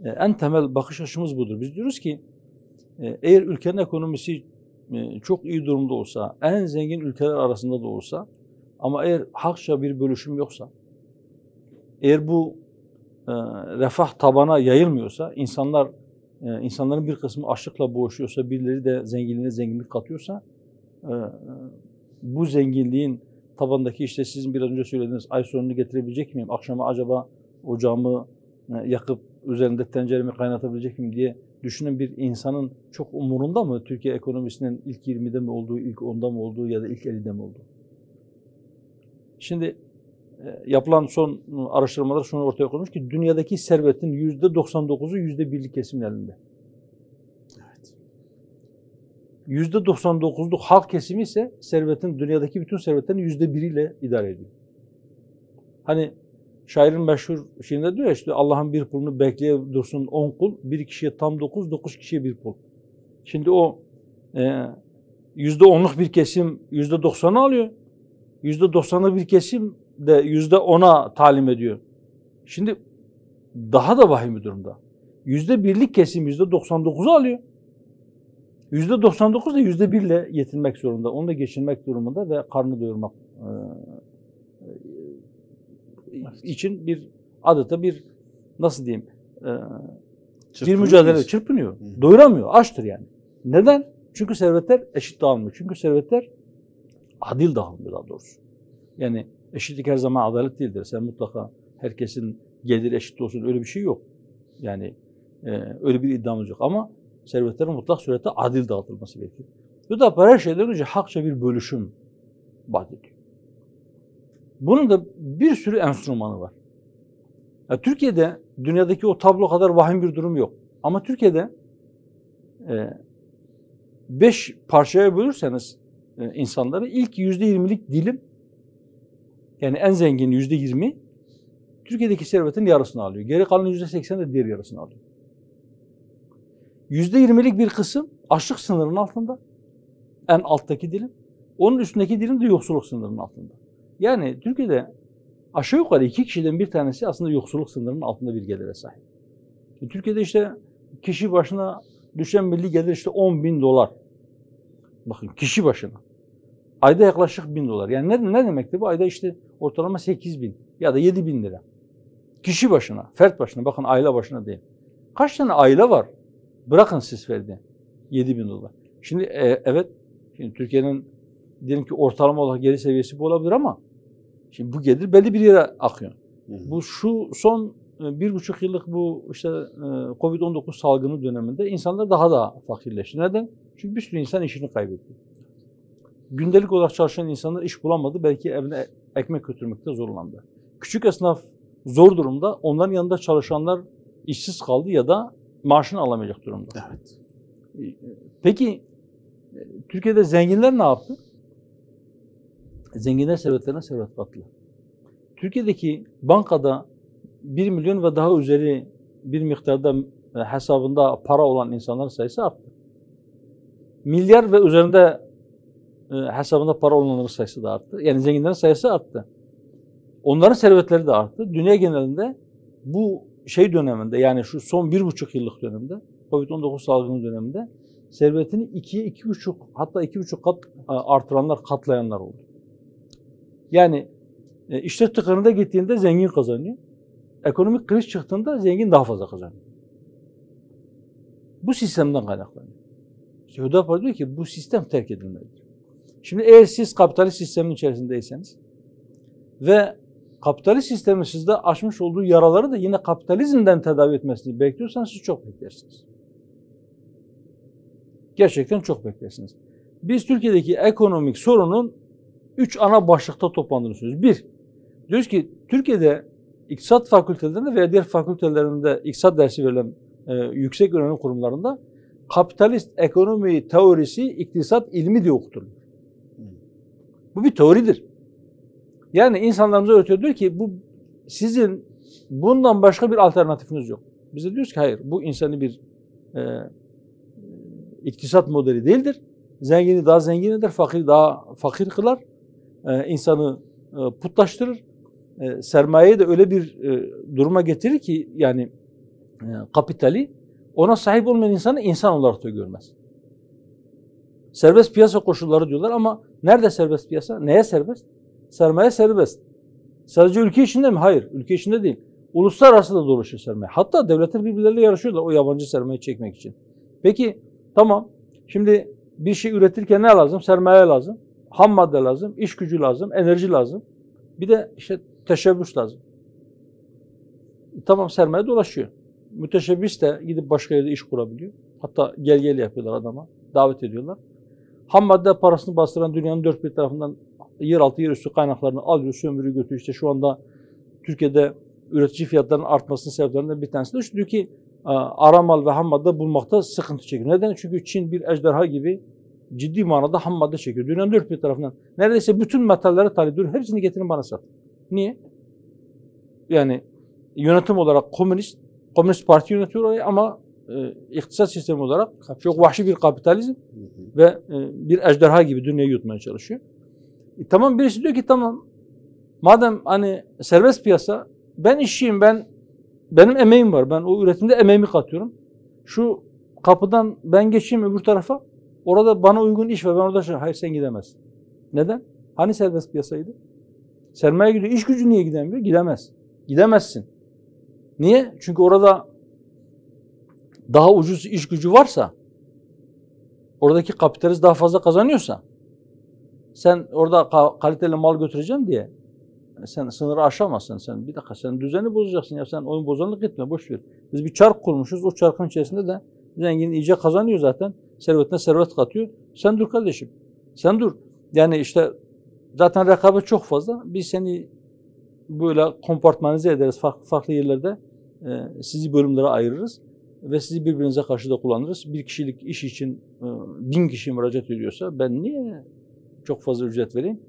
en temel bakış açımız budur. Biz diyoruz ki eğer ülkenin ekonomisi çok iyi durumda olsa, en zengin ülkeler arasında da olsa ama eğer hakça bir bölüşüm yoksa, eğer bu refah tabana yayılmıyorsa, insanların bir kısmı açlıkla boğuşuyorsa, birileri de zenginliğine zenginlik katıyorsa, bu zenginliğin tabandaki işte sizin biraz önce söylediğiniz ay sonunu getirebilecek miyim? Akşama acaba ocağımı yakıp üzerinde tenceremi kaynatabilecek miyim diye düşünen bir insanın çok umurunda mı Türkiye ekonomisinin ilk 20'de mi olduğu, ilk 10'da mı olduğu ya da ilk 50'de mi olduğu? Şimdi yapılan son araştırmalar şunu ortaya koymuş ki dünyadaki servetin %99'u %1'lik kesimin elinde. Evet. %99'luk halk kesimi ise dünyadaki bütün servetlerin %1'iyle idare ediyor. Hani şairin meşhur şeyinde diyor ya işte Allah'ın bir kulunu bekleye dursun 10 kul, bir kişiye tam 9, 9 kişiye bir kul. Şimdi o %10'luk bir kesim %90'ı alıyor. %90'lık bir kesim de %10'a talim ediyor. Şimdi daha da vahim bir durumda. %1'lik kesim %99'u alıyor. %99 da %1 ile yetinmek zorunda. Onu da geçinmek durumunda ve karnını doyurmak için bir adeta bir nasıl diyeyim bir mücadele çırpınıyor. Doyuramıyor. Açtır yani. Neden? Çünkü servetler eşit dağılmıyor. Çünkü servetler adil dağılmıyor daha doğrusu. Yani eşitlik her zaman adalet değildir. Sen mutlaka herkesin geliri eşit olsun öyle bir şey yok. Yani öyle bir iddiamız yok. Ama servetlerin mutlak surette adil dağıtılması gerekiyor. Hüdapar her şeyden önce hakça bir bölüşüm vaat ediyor. Bunun da bir sürü enstrümanı var. Ya Türkiye'de dünyadaki o tablo kadar vahim bir durum yok. Ama Türkiye'de 5 parçaya bölürseniz insanları ilk %20'lik dilim, yani en zengin %20 Türkiye'deki servetin yarısını alıyor. Geri kalan %80 de diğer yarısını alıyor. %20'lik bir kısım açlık sınırının altında. En alttaki dilim. Onun üstündeki dilim de yoksulluk sınırının altında. Yani Türkiye'de aşağı yukarı 2 kişiden bir tanesi aslında yoksulluk sınırının altında bir gelire sahip. Türkiye'de işte kişi başına düşen milli gelir işte $10.000. Bakın kişi başına. Ayda yaklaşık $1.000. Yani ne demektir bu? Ayda işte ortalama 8.000 ya da 7.000 lira. Kişi başına, fert başına. Bakın aile başına değil. Kaç tane aile var? Bırakın siz ferdi. $7.000. Şimdi evet, şimdi Türkiye'nin diyelim ki ortalama olarak gelir seviyesi bu olabilir ama şimdi bu gelir belli bir yere akıyor. Bu şu son 1,5 yıllık bu işte Covid-19 salgını döneminde insanlar daha da fakirleşti. Neden? Çünkü bir sürü insan işini kaybetti. Gündelik olarak çalışan insanlar iş bulamadı. Belki evine ekmek götürmekte zorlandı. Küçük esnaf zor durumda. Onların yanında çalışanlar işsiz kaldı ya da maaşını alamayacak durumda. Evet. Peki Türkiye'de zenginler ne yaptı? Zenginler servetlerine servet kattılar. Türkiye'deki bankada 1 milyon ve daha üzeri bir miktarda hesabında para olan insanların sayısı arttı. Milyar ve üzerinde hesabında para olanların sayısı da arttı. Yani zenginlerin sayısı arttı. Onların servetleri de arttı. Dünya genelinde bu döneminde, yani şu son 1,5 yıllık dönemde, Covid-19 salgını döneminde servetini 2'ye 2,5 hatta 2,5 kat artıranlar, katlayanlar oldu. Yani işler tıkırında gittiğinde zengin kazanıyor. Ekonomik kriz çıktığında zengin daha fazla kazanıyor. Bu sistemden kaynaklanıyor. İşte Hüdapar diyor ki bu sistem terk edilmelidir. Şimdi eğer siz kapitalist sistemin içerisindeyseniz ve kapitalist sistemin sizde açmış olduğu yaraları da yine kapitalizmden tedavi etmesini bekliyorsanız siz çok beklersiniz. Gerçekten çok beklersiniz. Biz Türkiye'deki ekonomik sorunun 3 ana başlıkta toplandığını söylüyoruz. 1, diyoruz ki Türkiye'de iktisat fakültelerinde veya diğer fakültelerinde iktisat dersi verilen yüksek öğrenim kurumlarında kapitalist ekonomi teorisi iktisat ilmi diye okutuluyor. Bu bir teoridir. Yani insanlarımıza öğretiyor, diyor ki bu sizin bundan başka bir alternatifiniz yok. Biz de diyoruz ki hayır, bu insanı bir iktisat modeli değildir. Zengini daha zengin eder, fakiri daha fakir kılar, insanı putlaştırır. Sermayeyi de öyle bir duruma getirir ki yani kapitali ona sahip olmayan insanı insan olarak da görmez. Serbest piyasa koşulları diyorlar ama nerede serbest piyasa? Neye serbest? Sermaye serbest. Sadece ülke içinde mi? Hayır, ülke içinde değil. Uluslararası da dolaşıyor sermaye. Hatta devletler birbirleriyle yarışıyorlar o yabancı sermaye çekmek için. Peki tamam, şimdi bir şey üretirken ne lazım? Sermaye lazım, ham madde lazım, iş gücü lazım, enerji lazım. Bir de işte teşebbüs lazım. Tamam, sermaye dolaşıyor. Müteşebbis de gidip başka yerde iş kurabiliyor. Hatta gel yapıyorlar adama, davet ediyorlar. Ham madde parasını bastıran dünyanın dört bir tarafından yeraltı, yerüstü kaynaklarını alıyor, sömürüyor, götürüyor. İşte şu anda Türkiye'de üretici fiyatlarının artmasının sebeplerinden bir tanesi de şu, diyor ki ara mal ve ham madde bulmakta sıkıntı çekiyor. Neden? Çünkü Çin bir ejderha gibi ciddi manada ham madde çekiyor. Dünyanın dört bir tarafından neredeyse bütün metalleri talep ediyor. Hepsini getirin bana sat. Niye? Yani yönetim olarak komünist parti yönetiyor orayı ama iktisat sistemi olarak çok vahşi bir kapitalizm ve bir ejderha gibi dünyayı yutmaya çalışıyor. Tamam, birisi diyor ki tamam, madem hani serbest piyasa, ben işçiyim, benim emeğim var, ben o üretimde emeğimi katıyorum. Şu kapıdan ben geçeyim öbür tarafa, Orada bana uygun iş var. Ben orada hayır sen gidemezsin. Neden? Hani serbest piyasaydı? Sermaye gidiyor. İş gücü niye gidemiyor? Gidemez. Gidemezsin. Niye? Çünkü orada daha ucuz iş gücü varsa, oradaki kapitalist daha fazla kazanıyorsa, sen orada kaliteli mal götüreceğim diye sen sınırı aşamazsın. Sen bir dakika, sen düzeni bozacaksın ya, sen oyun bozanlık etme, boş ver. Biz bir çark kurmuşuz. O çarkın içerisinde de zengin iyice kazanıyor zaten. Servetine servet katıyor. Sen dur kardeşim. Sen dur. Yani işte zaten rekabet çok fazla. Biz seni böyle kompartmanize ederiz farklı yerlerde. Sizi bölümlere ayırırız ve sizi birbirinize karşı da kullanırız. Bir kişilik iş için 1000 kişi müracaat ediyorsa ben niye çok fazla ücret vereyim?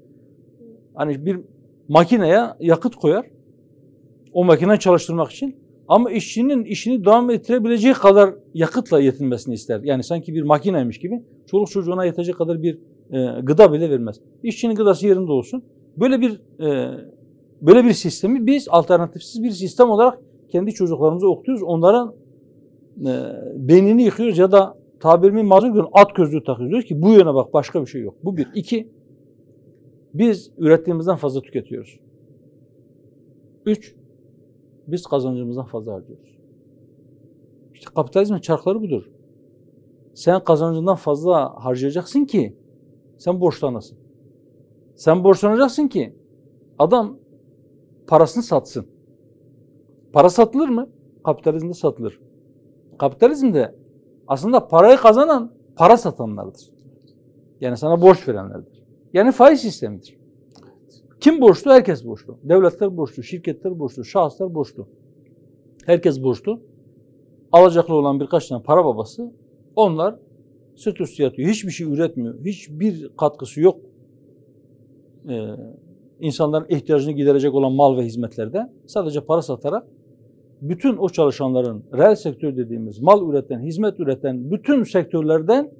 Hani bir makineye yakıt koyar, o makineyi çalıştırmak için, ama işçinin işini devam ettirebileceği kadar yakıtla yetinmesini ister. Yani sanki bir makineymiş gibi çoluk çocuğuna yetecek kadar bir gıda bile vermez. İşçinin gıdası yerinde olsun. Böyle bir sistemi biz alternatifsiz bir sistem olarak kendi çocuklarımıza okutuyoruz. Onların beynini yıkıyoruz ya da tabirimi mazur görün, at gözlüğü takıyoruz. Diyoruz ki bu yöne bak, başka bir şey yok. Bu bir. İki, biz ürettiğimizden fazla tüketiyoruz. 3, biz kazancımızdan fazla harcıyoruz. İşte kapitalizmin çarkları budur. Sen kazancından fazla harcayacaksın ki sen borçlanasın. Sen borçlanacaksın ki adam parasını satsın. Para satılır mı? Kapitalizmde satılır. Kapitalizmde aslında parayı kazanan para satanlardır. Yani sana borç verenlerdir. Yani faiz sistemidir. Kim borçlu? Herkes borçlu. Devletler borçlu, şirketler borçlu, şahıslar borçlu. Herkes borçlu. Alacaklı olan birkaç tane para babası, onlar sırt üstü yatıyor. Hiçbir şey üretmiyor. Hiçbir katkısı yok. İnsanların ihtiyacını giderecek olan mal ve hizmetlerde sadece para satarak bütün o çalışanların, reel sektör dediğimiz mal üreten, hizmet üreten bütün sektörlerden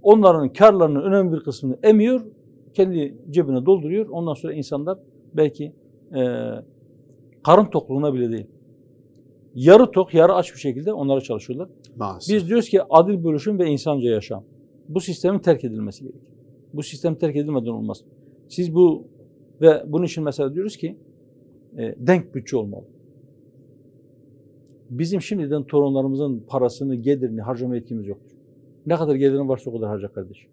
onların karlarının önemli bir kısmını emiyor, kendi cebine dolduruyor. Ondan sonra insanlar belki karın tokluğuna bile değil, yarı tok, yarı aç bir şekilde onlara çalışıyorlar. Maalesef. Biz diyoruz ki adil bölüşüm ve insanca yaşam. Bu sistemin terk edilmesi gerekir. Bu sistem terk edilmeden olmaz. Siz bunun için mesela diyoruz ki denk bütçe olmalı. Bizim şimdiden torunlarımızın parasını, gelirini harcama yetkimiz yoktur. Ne kadar gelirin varsa o kadar harca kardeşim.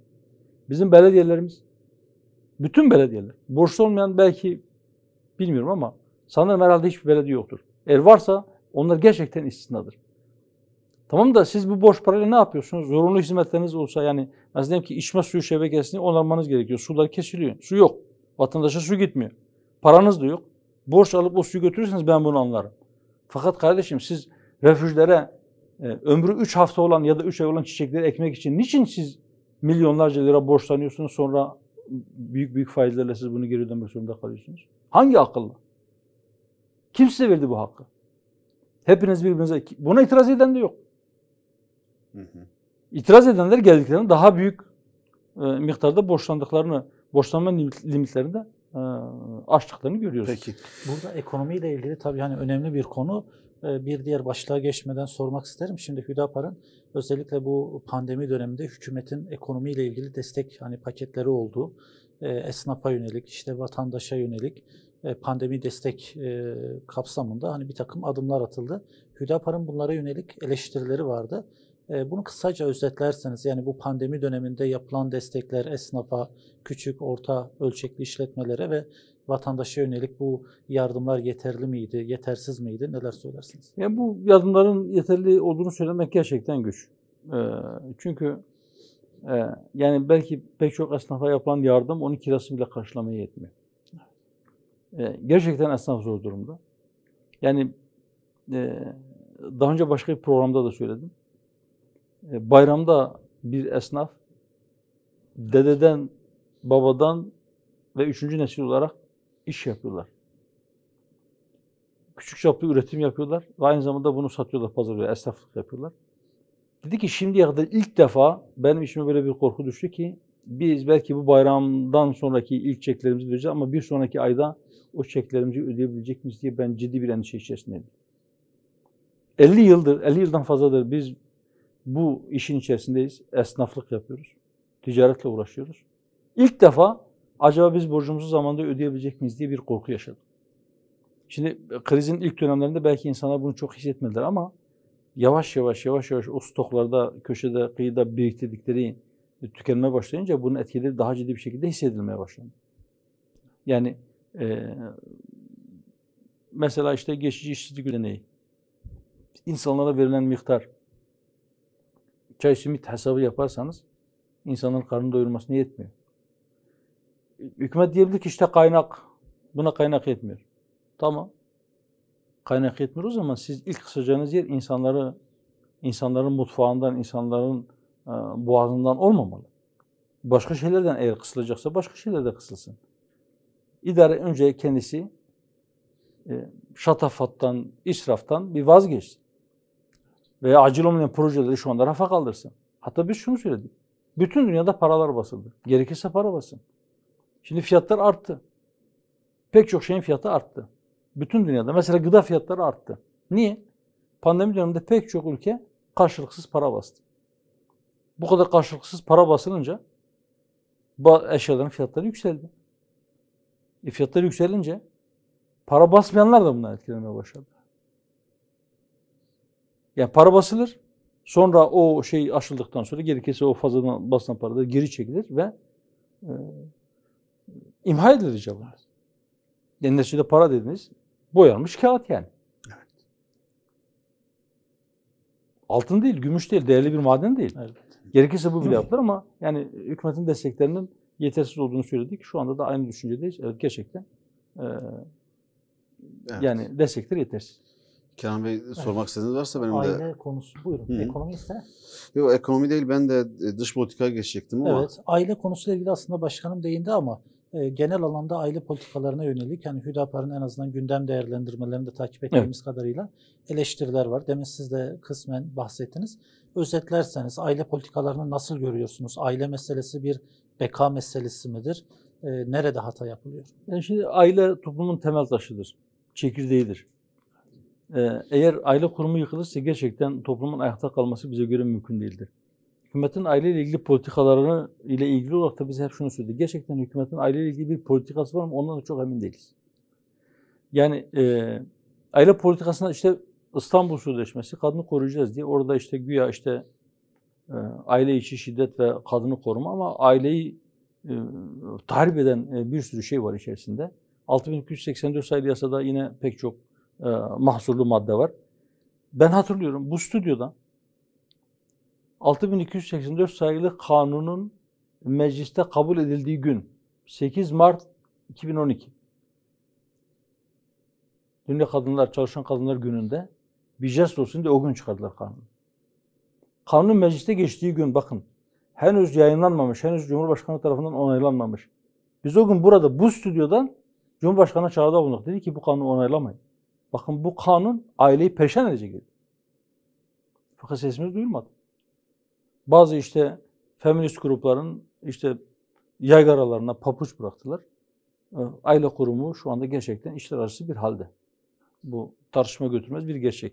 Bizim belediyelerimiz, bütün belediyeler, borçlu olmayan belki bilmiyorum ama sanırım herhalde hiçbir belediye yoktur. Eğer varsa onlar gerçekten istisnadır. Tamam da siz bu borç parayla ne yapıyorsunuz? Zorunlu hizmetleriniz olsa, yani mesela diyelim ki içme suyu şebekesini onarmanız gerekiyor. Sular kesiliyor. Su yok. Vatandaşa su gitmiyor. Paranız da yok. Borç alıp o suyu götürürseniz ben bunu anlarım. Fakat kardeşim siz refüjlere ömrü 3 hafta olan ya da 3 ay olan çiçekleri ekmek için niçin siz milyonlarca lira borçlanıyorsunuz, sonra büyük büyük faizlerle siz bunu geri ödemek zorunda kalıyorsunuz? Hangi akılla? Kim size verdi bu hakkı? Hepiniz birbirinize, buna itiraz eden de yok. İtiraz edenler geldiklerinde daha büyük miktarda borçlanma limitlerinde aştıklarını görüyoruz. Peki. Burada ekonomiyle ilgili tabii hani önemli bir konu. Bir diğer başlığa geçmeden sormak isterim. Şimdi Hüdapar'ın özellikle bu pandemi döneminde hükümetin ekonomiyle ilgili destek paketleri oldu. Esnafa yönelik, işte vatandaşa yönelik pandemi destek kapsamında bir takım adımlar atıldı. Hüdapar'ın bunlara yönelik eleştirileri vardı. Bunu kısaca özetlerseniz, yani bu pandemi döneminde yapılan destekler esnafa, küçük, orta ölçekli işletmelere ve vatandaşa yönelik bu yardımlar yeterli miydi, yetersiz miydi? Neler söylersiniz? Ya bu yardımların yeterli olduğunu söylemek gerçekten güç. Çünkü yani belki pek çok esnafa yapılan yardım onun kirası bile karşılamaya yetmiyor. Gerçekten esnaf zor durumda. Yani daha önce başka bir programda da söyledim. Bayramda bir esnaf dededen, babadan ve 3. nesil olarak iş yapıyorlar. Küçük çaplı üretim yapıyorlar ve aynı zamanda bunu satıyorlar, pazarlıyorlar, esnaflık yapıyorlar. Dedi ki şimdiye kadar ilk defa benim içime böyle bir korku düştü ki biz belki bu bayramdan sonraki ilk çeklerimizi vereceğiz ama bir sonraki ayda o çeklerimizi ödeyebilecek miyiz diye ben ciddi bir endişe içerisindeydim. 50 yıldan fazladır biz bu işin içerisindeyiz, esnaflık yapıyoruz. ticaretle uğraşıyoruz. İlk defa acaba biz borcumuzu zamanında ödeyebilecek miyiz diye bir korku yaşadık. Şimdi krizin ilk dönemlerinde belki insanlar bunu çok hissetmediler ama yavaş yavaş o stoklarda, köşede, kıyıda biriktirdikleri tükenmeye başlayınca bunun etkileri daha ciddi bir şekilde hissedilmeye başladı. Yani mesela işte geçici işsizlik ödeneği, insanlara verilen miktar, çay simit hesabı yaparsanız insanların karnını doyurmasına yetmiyor. Hükümet diyebilir ki işte kaynak, buna kaynak yetmiyor. Tamam. Kaynak yetmiyor o zaman siz ilk kısacağınız yer insanların mutfağından, insanların boğazından olmamalı. Başka şeylerden eğer kısılacaksa başka şeyler de kısılsın. İdare önce kendisi şatafattan, israftan bir vazgeçsin. Veya acil olmayan projeleri şu anda rafa kaldırsın. Hatta biz şunu söyledik. Bütün dünyada paralar basıldı. Gerekirse para basın. Şimdi fiyatlar arttı. Pek çok şeyin fiyatı arttı. Bütün dünyada. Mesela gıda fiyatları arttı. Niye? Pandemi döneminde pek çok ülke karşılıksız para bastı. Bu kadar karşılıksız para basılınca eşyaların fiyatları yükseldi. Fiyatları yükselince para basmayanlar da bundan etkilenmeye başladı. Yani para basılır. Sonra o şey aşıldıktan sonra gerekirse o fazladan basılan paralar geri çekilir ve imha edilir cevap. Yani neticede para dediniz boyanmış kağıt yani. Evet. Altın değil, gümüş değil, değerli bir maden değil. Evet. Gerekirse bu bile yapılır ama yani hükümetin desteklerinin yetersiz olduğunu söyledik. Şu anda da aynı düşüncedeyiz. Evet gerçekten yani destekler yetersiz. Kenan Bey sormak istediğiniz varsa benim aile konusu buyurun. Ekonomi ise? Yok ekonomi değil ben de dış politikaya geçecektim ama. Evet aile konusuyla ilgili aslında başkanım değindi ama genel alanda aile politikalarına yönelik yani Hüdapar'ın en azından gündem değerlendirmelerini de takip ettiğimiz kadarıyla eleştiriler var. Demin siz de kısmen bahsettiniz. Özetlerseniz aile politikalarını nasıl görüyorsunuz? Aile meselesi bir beka meselesi midir? Nerede hata yapılıyor? Yani şimdi aile toplumun temel taşıdır, çekirdeğidir. Eğer aile kurumu yıkılırsa gerçekten toplumun ayakta kalması bize göre mümkün değildir. Hükümetin aileyle ilgili politikalarını ile ilgili olarak da biz hep şunu söyledik. Gerçekten hükümetin aileyle ilgili bir politikası var mı? Ondan da çok emin değiliz. Yani aile politikasında işte İstanbul Sözleşmesi kadını koruyacağız diye orada işte güya işte aile içi şiddet ve kadını koruma ama aileyi tahrip eden bir sürü şey var içerisinde. 6284 sayılı yasada yine pek çok mahsurlu madde var. Ben hatırlıyorum bu stüdyoda 6284 sayılı kanunun mecliste kabul edildiği gün 8 Mart 2012 Dünya Kadınlar, Çalışan Kadınlar Günü'nde bir jest olsun diye o gün çıkardılar kanunu. Kanun mecliste geçtiği gün bakın henüz yayınlanmamış, henüz Cumhurbaşkanı tarafından onaylanmamış. Biz o gün burada bu stüdyodan Cumhurbaşkanı'na çağrıda bulunduk. Dedi ki bu kanunu onaylamayın. Bakın bu kanun aileyi perişan edecek. Fakat sesimiz duyulmadı. Bazı işte feminist grupların işte yaygaralarına papuç bıraktılar. Aile kurumu şu anda gerçekten içler acısı bir halde. Bu tartışma götürmez bir gerçek.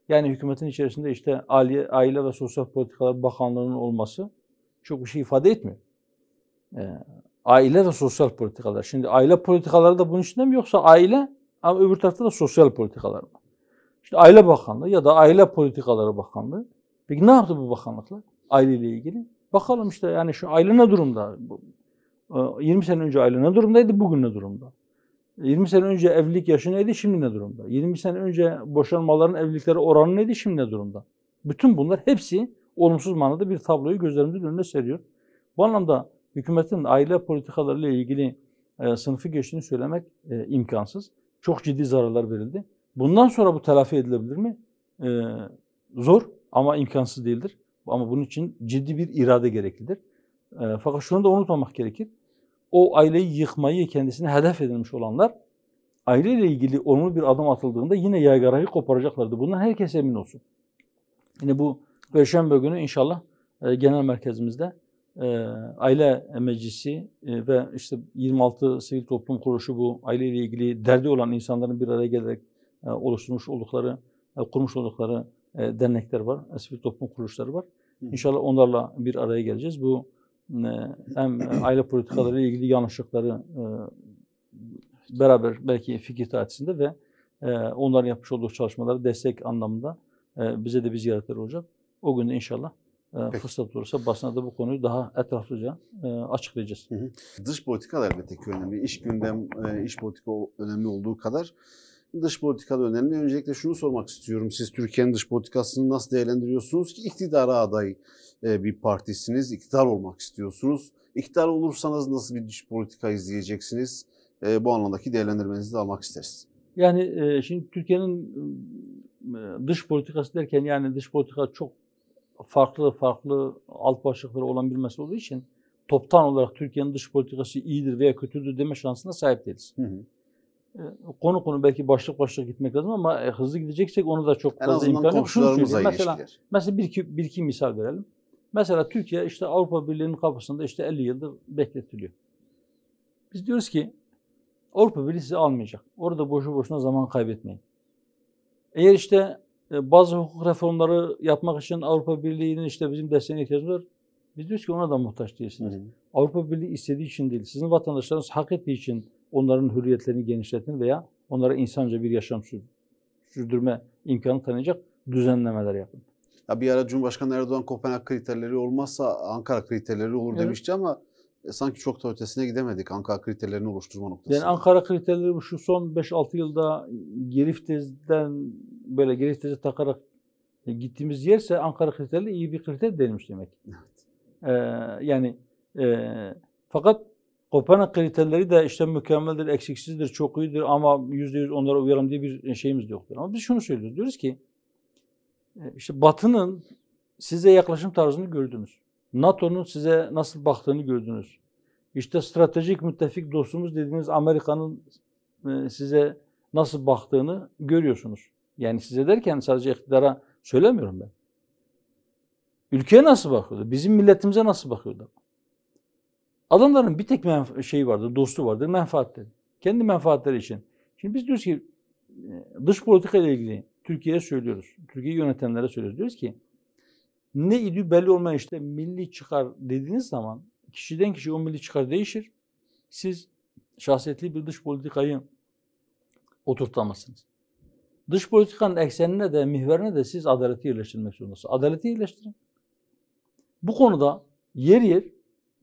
Yani hükümetin içerisinde işte Aile ve Sosyal Politikalar Bakanlığı'nın olması çok bir şey ifade etmiyor. Aile ve sosyal politikalar. Şimdi aile politikaları da bunun içinde mi yoksa aile ama öbür tarafta da sosyal politikalar var. İşte Aile Bakanlığı ya da Aile Politikaları Bakanlığı. Peki ne yaptı bu bakanlıklar aileyle ilgili? Bakalım işte yani şu aile ne durumda? 20 sene önce aile ne durumdaydı, bugün ne durumda? 20 sene önce evlilik yaşı neydi, şimdi ne durumda? 20 sene önce boşanmaların evliliklere oranı neydi, şimdi ne durumda? Bütün bunlar hepsi olumsuz manada bir tabloyu gözlerimizin önüne seriyor. Bu anlamda hükümetin aile politikalarıyla ilgili sınıfı geçtiğini söylemek imkansız. Çok ciddi zararlar verildi. Bundan sonra bu telafi edilebilir mi? Zor ama imkansız değildir. Ama bunun için ciddi bir irade gereklidir. Fakat şunu da unutmamak gerekir. O aileyi yıkmayı kendisine hedef edilmiş olanlar aileyle ilgili olumlu bir adım atıldığında yine yaygarayı koparacaklardı. Bundan herkes emin olsun. Yine bu Perşembe günü inşallah genel merkezimizde aile meclisi ve işte 26 sivil toplum kuruluşu bu aileyle ilgili derdi olan insanların bir araya gelerek oluşturmuş oldukları, kurmuş oldukları dernekler var, sivil toplum kuruluşları var. İnşallah onlarla bir araya geleceğiz. Bu hem aile politikaları ile ilgili yanlışlıkları beraber belki fikir tartışında ve onların yapmış olduğu çalışmaları destek anlamında bize de bir ziyaretler olacak. O gün de inşallah fırsat olursa basına da bu konuyu daha etraflıca açıklayacağız. Dış politika da elbette ki önemli. İç gündem, iç politika önemli olduğu kadar dış politika da önemli. Öncelikle şunu sormak istiyorum. Siz Türkiye'nin dış politikasını nasıl değerlendiriyorsunuz ki iktidara aday bir partisiniz, iktidar olmak istiyorsunuz. İktidar olursanız nasıl bir dış politika izleyeceksiniz? Bu anlamdaki değerlendirmenizi de almak isteriz. Yani şimdi Türkiye'nin dış politikası derken yani dış politika çok farklı alt başlıkları olan bir mesele olduğu için toptan olarak Türkiye'nin dış politikası iyidir veya kötüdür deme şansına sahip değiliz. Konu belki başlık gitmek lazım ama hızlı gideceksek onu da çok fazla imkan yok. Şunu söyleyeyim. Mesela bir iki misal verelim. Mesela Türkiye işte Avrupa Birliği'nin kapısında işte 50 yıldır bekletiliyor. Biz diyoruz ki Avrupa Birliği sizi almayacak. Orada boşu boşuna zaman kaybetmeyin. Eğer işte bazı hukuk reformları yapmak için Avrupa Birliği'nin işte bizim desteğine ihtiyacımız var. Biz diyoruz ki ona da muhtaç değilsiniz. Avrupa Birliği istediği için değil, sizin vatandaşlarınız hak ettiği için onların hürriyetlerini genişletin veya onlara insanca bir yaşam sürdürme imkanı tanıyacak düzenlemeler yapın. Ya bir ara Cumhurbaşkanı Erdoğan Kopenhag kriterleri olmazsa Ankara kriterleri olur demişti ama sanki çok da ötesine gidemedik Ankara kriterlerini oluşturma noktasında. Yani Ankara kriterleri şu son 5-6 yılda geri viteze takarak gittiğimiz yerse Ankara kriterleri iyi bir kriter değilmiş demek. Evet. Fakat Kopenhag kriterleri de işte mükemmeldir, eksiksizdir, çok iyidir ama %100 onlara uyalım diye bir şeyimiz yoktur. Ama biz şunu söylüyoruz. Diyoruz ki işte Batı'nın size yaklaşım tarzını gördünüz. NATO'nun size nasıl baktığını gördünüz. İşte stratejik müttefik dostumuz dediğiniz Amerika'nın size nasıl baktığını görüyorsunuz. Yani size derken sadece iktidara söylemiyorum ben. Ülkeye nasıl bakıyordu? Bizim milletimize nasıl bakıyordu? Adamların bir tek şeyi vardır, dostu vardır, menfaatleri. Kendi menfaatleri için. Şimdi biz diyoruz ki dış politika ile ilgili Türkiye'ye söylüyoruz. Türkiye'yi yönetenlere söylüyoruz. Diyoruz ki ne idüğü belli olmayan işte milli çıkar dediğiniz zaman kişiden kişiye o milli çıkar değişir. Siz şahsiyetli bir dış politikayı oturtamazsınız. Dış politikanın eksenine de mihverine de siz adaleti yerleştirmek zorundasınız. Adaleti yerleştirin. Bu konuda yer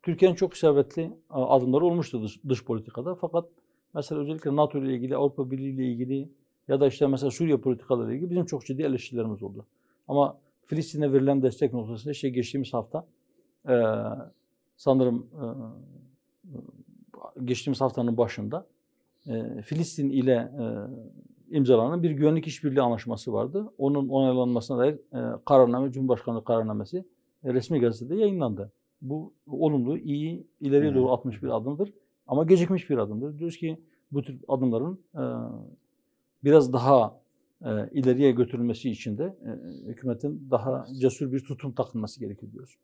Türkiye'nin çok isabetli adımları olmuştu dış politikada. Fakat mesela özellikle NATO ile ilgili, Avrupa Birliği ile ilgili ya da işte mesela Suriye politikaları ile ilgili bizim çok ciddi eleştirilerimiz oldu. Ama Filistin'e verilen destek noktasında geçtiğimiz hafta sanırım geçtiğimiz haftanın başında Filistin ile imzalanan bir güvenlik işbirliği anlaşması vardı. Onun onaylanmasına dair kararname, Cumhurbaşkanlığı kararnamesi resmi gazetede yayınlandı. Bu olumlu, iyi, ileriye doğru atmış bir adımdır. Ama gecikmiş bir adımdır. Diyoruz ki bu tür adımların biraz daha ileriye götürülmesi için de hükümetin daha cesur bir tutum takılması gerekiyor diyoruz.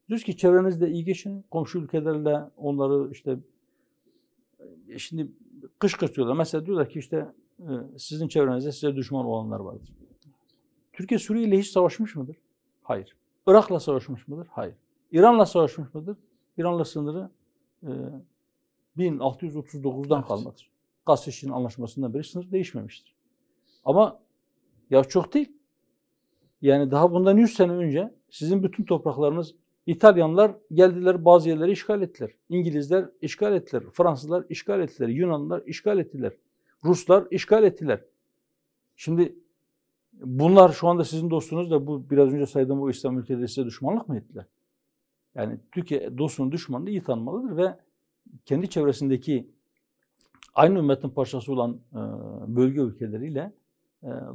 Diyoruz ki çevrenizde iyi geçin, komşu ülkelerle onları işte şimdi kışkırtıyorlar. Mesela diyorlar ki işte sizin çevrenizde size düşman olanlar vardır. Türkiye Suriye ile hiç savaşmış mıdır? Hayır. Irak'la savaşmış mıdır? Hayır. İran'la savaşmış mıdır? İran'la sınırı 1639'dan kalmadır. Kasseşin anlaşmasından beri sınır değişmemiştir. Ama ya çok değil. Yani daha bundan 100 sene önce sizin bütün topraklarınız İtalyanlar geldiler bazı yerleri işgal ettiler. İngilizler işgal ettiler. Fransızlar işgal ettiler. Yunanlılar işgal ettiler. Ruslar işgal ettiler. Şimdi bunlar şu anda sizin dostunuz da bu biraz önce saydığım bu İslam ülkeleri size düşmanlık mı ettiler? Yani Türkiye dostunun düşmanını iyi tanımalıdır ve kendi çevresindeki aynı ümmetin parçası olan bölge ülkeleriyle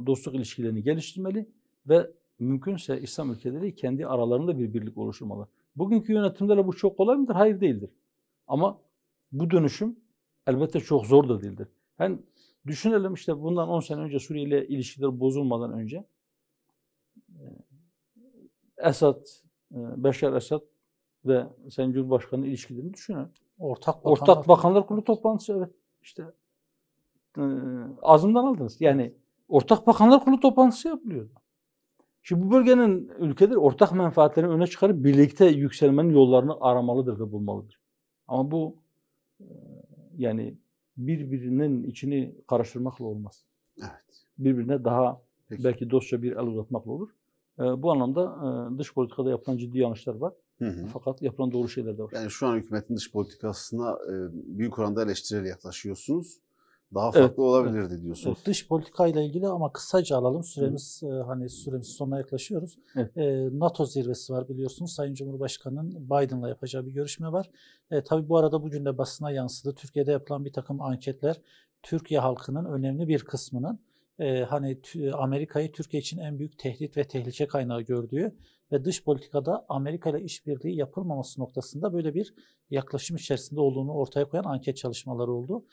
dostluk ilişkilerini geliştirmeli ve mümkünse İslam ülkeleri kendi aralarında bir birlik oluşturmalı. Bugünkü yönetimlerle bu çok kolay mıdır? Hayır değildir. Ama bu dönüşüm elbette çok zor da değildir. Yani düşünelim işte bundan 10 sene önce Suriye ile ilişkiler bozulmadan önce Beşar Esad ve Sayın Cumhurbaşkanı ilişkilerini düşünün. Ortak Bakanlar Kurulu toplantısı evet işte ağzımdan aldınız. Yani Ortak Bakanlar Kurulu toplantısı yapılıyordu. Şimdi bu bölgenin ülkeleri ortak menfaatlerini öne çıkarıp birlikte yükselmenin yollarını aramalıdır ve bulmalıdır. Ama bu yani birbirinin içini karıştırmakla olmaz. Evet. Birbirine daha Peki. belki dostça bir el uzatmakla olur. Bu anlamda dış politikada yapılan ciddi yanlışlar var. Fakat yapılan doğru şeyler de var. Yani şu an hükümetin dış politikasına büyük oranda eleştirel yaklaşıyorsunuz. Daha farklı Evet, olabilirdi diyorsunuz. Evet, dış politika ile ilgili ama kısaca alalım. Süremiz hani süremiz sonuna yaklaşıyoruz. Evet. NATO zirvesi var biliyorsunuz. Sayın Cumhurbaşkanı'nın Biden'la yapacağı bir görüşme var. Tabii bu arada bugün de basına yansıdı. Türkiye'de yapılan bir takım anketler Türkiye halkının önemli bir kısmının hani Amerika'yı Türkiye için en büyük tehdit ve tehlike kaynağı gördüğü ve dış politikada Amerika ile işbirliği yapılmaması noktasında böyle bir yaklaşım içerisinde olduğunu ortaya koyan anket çalışmaları oldu.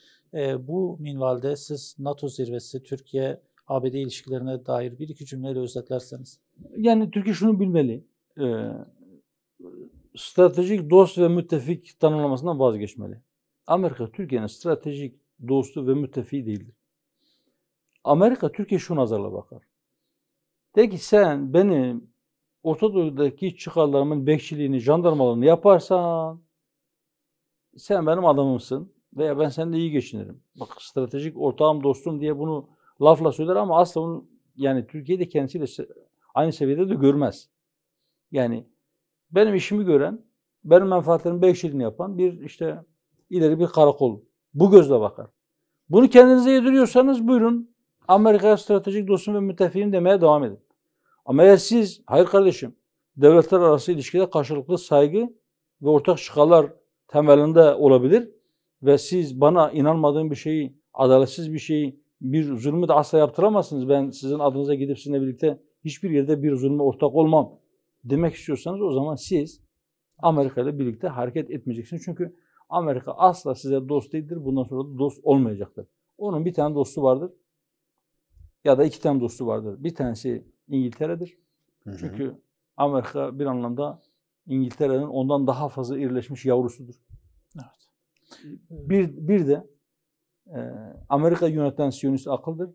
Bu minvalde siz NATO zirvesi, Türkiye-ABD ilişkilerine dair bir iki cümleyle özetlerseniz. Yani Türkiye şunu bilmeli. Stratejik dost ve müttefik tanımlamasından vazgeçmeli. Amerika Türkiye'nin stratejik dostu ve müttefiği değildir. Amerika Türkiye şu nazarla bakar. De ki sen benim Orta Doğu'daki çıkarlarımın bekçiliğini, jandarmalığını yaparsan sen benim adamımsın veya ben seninle iyi geçinirim. Bak stratejik ortağım, dostum diye bunu lafla söyler ama asla onu yani Türkiye'de kendisiyle aynı seviyede de görmez. Yani benim işimi gören, benim menfaatlerimin bekçiliğini yapan bir işte ileri bir karakol. Bu gözle bakar. Bunu kendinize yediriyorsanız buyurun Amerika'ya stratejik dostum ve müttefiğim demeye devam edin. Ama eğer siz, hayır kardeşim, devletler arası ilişkide karşılıklı saygı ve ortak çıkarlar temelinde olabilir ve siz bana inanmadığım bir şeyi, adaletsiz bir şeyi, bir zulmü de asla yaptıramazsınız. Ben sizin adınıza gidip sizinle birlikte hiçbir yerde bir zulme ortak olmam demek istiyorsanız o zaman siz Amerika ile birlikte hareket etmeyeceksiniz. Çünkü Amerika asla size dost değildir. Bundan sonra da dost olmayacaktır. Onun bir tane dostu vardır ya da iki tane dostu vardır. Bir tanesi İngiltere'dir. Çünkü Amerika bir anlamda İngiltere'nin ondan daha fazla irileşmiş yavrusudur. Evet. Bir de Amerika yöneten Siyonist akıldır.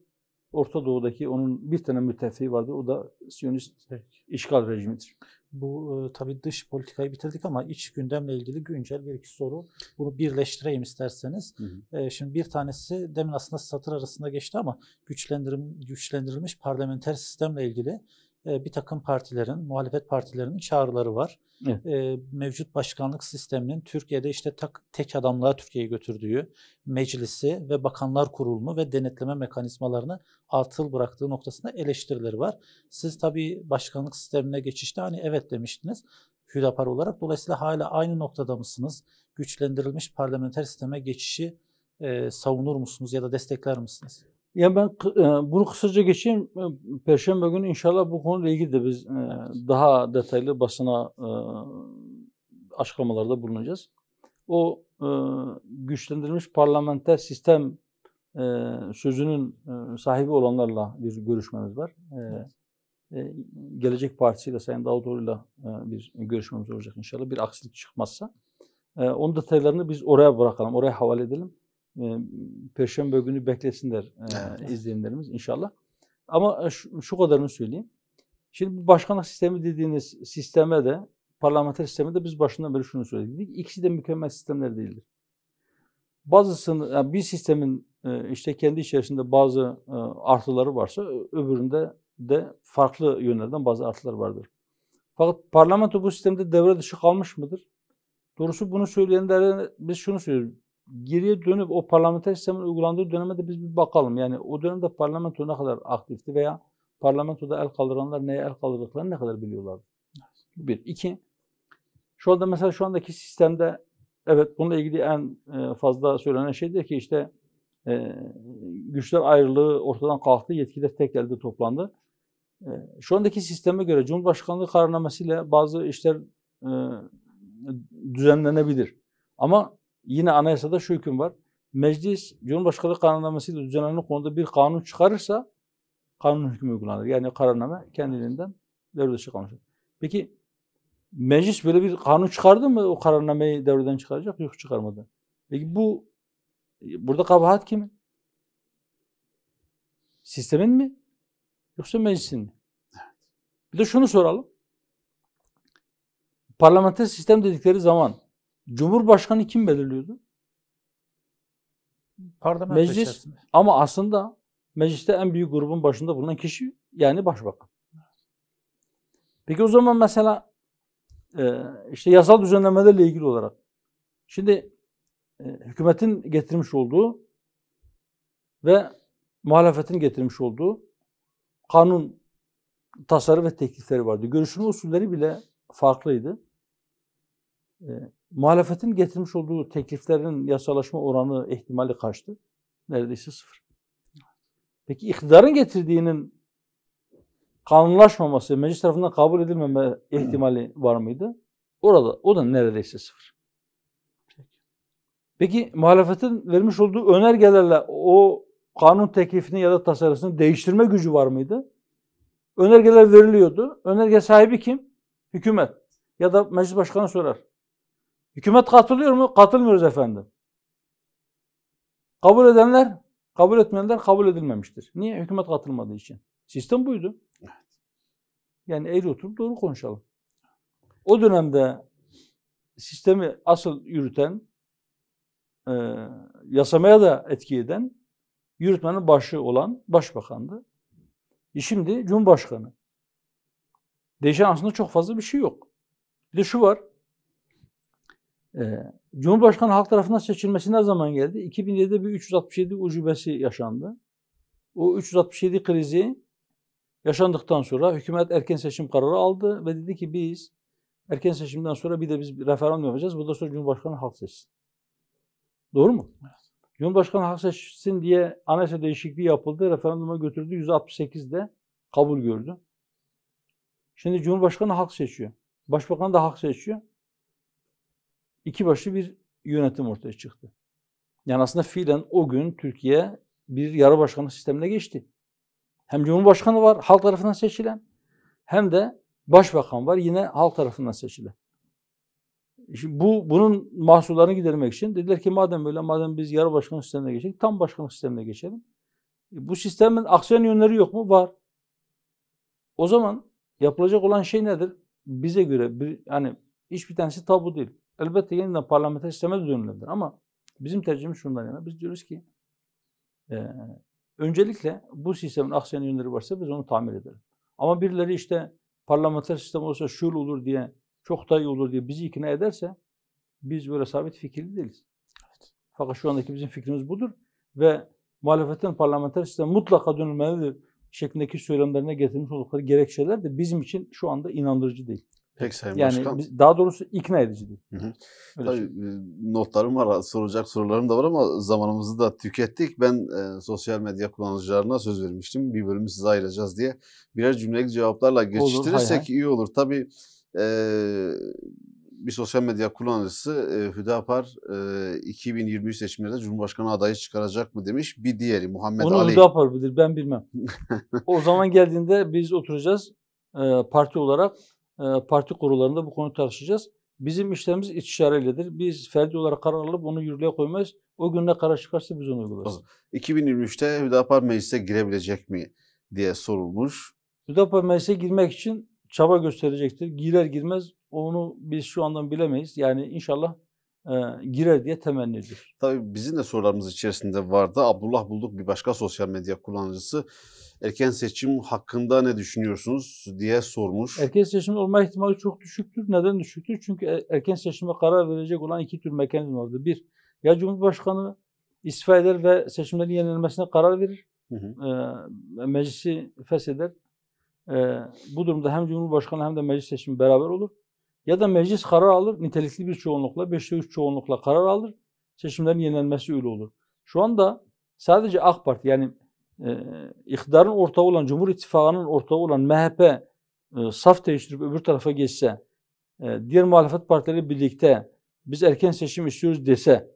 Orta Doğu'daki onun bir tane müttefiği vardır. O da Siyonist işgal rejimidir. Bu tabii dış politikayı bitirdik ama iç gündemle ilgili güncel bir iki soru. Bunu birleştireyim isterseniz. Şimdi bir tanesi demin aslında satır arasında geçti ama güçlendirilmiş parlamenter sistemle ilgili bir takım partilerin, muhalefet partilerinin çağrıları var. Evet. Mevcut başkanlık sisteminin Türkiye'de işte tek adamlığa Türkiye'yi götürdüğü, meclisi ve bakanlar kurulunu ve denetleme mekanizmalarını atıl bıraktığı noktasında eleştirileri var. Siz tabii başkanlık sistemine geçişte hani evet demiştiniz Hüdapar olarak. Dolayısıyla hala aynı noktada mısınız? Güçlendirilmiş parlamenter sisteme geçişi savunur musunuz ya da destekler misiniz? Ya ben bunu kısaca geçeyim. Perşembe günü inşallah bu konuyla ilgili de biz daha detaylı basına açıklamalarda bulunacağız. O güçlendirilmiş parlamenter sistem sözünün sahibi olanlarla bir görüşmemiz var. Gelecek Partisi ile Sayın Davutoğlu'yla bir görüşmemiz olacak inşallah. Bir aksilik çıkmazsa. Onun detaylarını biz oraya bırakalım, oraya havale edelim. Perşembe günü beklesinler izleyenlerimiz inşallah. Ama şu kadarını söyleyeyim. Şimdi bu başkanlık sistemi dediğiniz sisteme de, parlamenter sisteme de biz başından beri şunu söyledik. İkisi de mükemmel sistemler değildir. Bazısını, yani bir sistemin işte kendi içerisinde bazı artıları varsa öbüründe de farklı yönlerden bazı artılar vardır. Fakat parlamento bu sistemde devre dışı kalmış mıdır? Doğrusu bunu söyleyenlere biz şunu söylüyoruz. Geriye dönüp o parlamenter sistemin uygulandığı döneme de biz bir bakalım. Yani o dönemde parlamento ne kadar aktifti veya parlamentoda el kaldıranlar neye el kaldırdıklarını ne kadar biliyorlardı. Bir. İki, şu anda mesela şu andaki sistemde evet bununla ilgili en fazla söylenen şeydir ki işte güçler ayrılığı ortadan kalktı, yetkiler tek elde toplandı. Şu andaki sisteme göre Cumhurbaşkanlığı kararnamesiyle bazı işler düzenlenebilir. Ama yine anayasada şu hüküm var. Meclis Cumhurbaşkanlığı kararnamesiyle düzenlenen konuda bir kanun çıkarırsa kanun hükmü uygulanır. Yani kararname kendiliğinden devre dışı kalmış. Peki meclis böyle bir kanun çıkardı mı o kararnameyi devreden çıkaracak? Yok, çıkarmadı. Peki burada kabahat kimin? Sistemin mi? Yoksa meclisin mi? Bir de şunu soralım. Parlamenter sistem dedikleri zaman Cumhurbaşkanı kim belirliyordu? Parlamento Meclis. içerisinde. Ama aslında mecliste en büyük grubun başında bulunan kişi yani başbakan. Peki o zaman mesela işte yasal düzenlemelerle ilgili olarak şimdi hükümetin getirmiş olduğu ve muhalefetin getirmiş olduğu kanun tasarı ve teklifleri vardı. Görüşme usulleri bile farklıydı. Muhalefetin getirmiş olduğu tekliflerin yasalaşma oranı ihtimali kaçtı? Neredeyse sıfır. Peki iktidarın getirdiğinin kanunlaşmaması, meclis tarafından kabul edilmeme ihtimali var mıydı? O da neredeyse sıfır. Peki muhalefetin vermiş olduğu önergelerle o kanun teklifini ya da tasarısını değiştirme gücü var mıydı? Önergeler veriliyordu. Önerge sahibi kim? Hükümet. Ya da meclis başkanı sorar. Hükümet katılıyor mu? Katılmıyoruz efendim. Kabul edenler, kabul etmeyenler kabul edilmemiştir. Niye? Hükümet katılmadığı için. Sistem buydu. Yani eğri oturup doğru konuşalım. O dönemde sistemi asıl yürüten, yasamaya da etki eden, yürütmenin başı olan başbakandı. Şimdi Cumhurbaşkanı. Değişen aslında çok fazla bir şey yok. Bir de şu var. Cumhurbaşkanı halk tarafından seçilmesi ne zaman geldi? 2007'de bir 367 ucubesi yaşandı. O 367 krizi yaşandıktan sonra hükümet erken seçim kararı aldı ve dedi ki biz erken seçimden sonra bir de biz referandum yapacağız. Bundan sonra Cumhurbaşkanı halk seçsin. Doğru mu? Evet. Cumhurbaşkanı halk seçsin diye anayasa değişikliği yapıldı. Referanduma götürdü. %68'de kabul gördü. Şimdi Cumhurbaşkanı halk seçiyor. Başbakan da halk seçiyor. İki başlı bir yönetim ortaya çıktı. Yani aslında fiilen o gün Türkiye bir yarı başkanlık sistemine geçti. Hem Cumhurbaşkanı var halk tarafından seçilen hem de başbakan var yine halk tarafından seçilen. Şimdi bunun mahsullarını gidermek için dediler ki madem biz yarı başkanlık sistemine geçecek tam başkanlık sistemine geçelim. Bu sistemin aksiyon yönleri yok mu? Var. O zaman yapılacak olan şey nedir? Bize göre hani hiçbir tanesi tabu değil. Elbette yeniden parlamenter sisteme de dönülebilir ama bizim tercihimiz şundan yana. Biz diyoruz ki öncelikle bu sistemin aksiyon yönleri varsa biz onu tamir edelim. Ama birileri işte parlamenter sistem olsa şöyle olur diye, çok daha iyi olur diye bizi ikna ederse biz böyle sabit fikirli değiliz. Evet. Fakat şu andaki bizim fikrimiz budur ve muhalefetin parlamenter sistem mutlaka dönülmelidir şeklindeki söylemlerine getirmiş oldukları gerekçeler de bizim için şu anda inandırıcı değil. Peki Sayın yani Başkan. Daha doğrusu ikna edici değil. Tabii notlarım var, soracak sorularım da var ama zamanımızı da tükettik. Ben sosyal medya kullanıcılarına söz vermiştim. Bir bölümü size ayıracağız diye. Birer cümlelik cevaplarla geçiştirirsek iyi olur. Tabii bir sosyal medya kullanıcısı Hüdapar 2023 seçimlerinde Cumhurbaşkanı adayı çıkaracak mı demiş. Bir diğeri Muhammed Onu Ali. Hüdapar bilir, ben bilmem. O zaman geldiğinde biz oturacağız parti olarak. Parti kurullarında bu konuyu tartışacağız. Bizim işlerimiz istişareyledir. Biz ferdi olarak karar alıp onu yürürlüğe koymayız. O gün ne karar çıkarsa biz onu uygularız. 2023'te Hüdapar meclise girebilecek mi diye sorulmuş. Hüdapar meclise girmek için çaba gösterecektir. Girer girmez onu biz şu andan bilemeyiz. Yani inşallah girer diye temenni ediyoruz. Tabii bizim de sorularımız içerisinde vardı. Abdullah Bulduk bir başka sosyal medya kullanıcısı. Erken seçim hakkında ne düşünüyorsunuz diye sormuş. Erken seçim olma ihtimali çok düşüktür. Neden düşüktür? Çünkü erken seçime karar verecek olan iki tür mekanizma vardır. Bir, ya Cumhurbaşkanı istifa eder ve seçimlerin yenilmesine karar verir. Meclisi fesheder. Bu durumda hem Cumhurbaşkanı hem de meclis seçimi beraber olur. Ya da meclis karar alır, nitelikli bir çoğunlukla, 5'te 3 çoğunlukla karar alır. Seçimlerin yenilmesi öyle olur. Şu anda sadece AK Parti yani iktidarın ortağı olan, Cumhur İttifakı'nın ortağı olan MHP saf değiştirip öbür tarafa geçse, diğer muhalefet partileri birlikte biz erken seçim istiyoruz dese,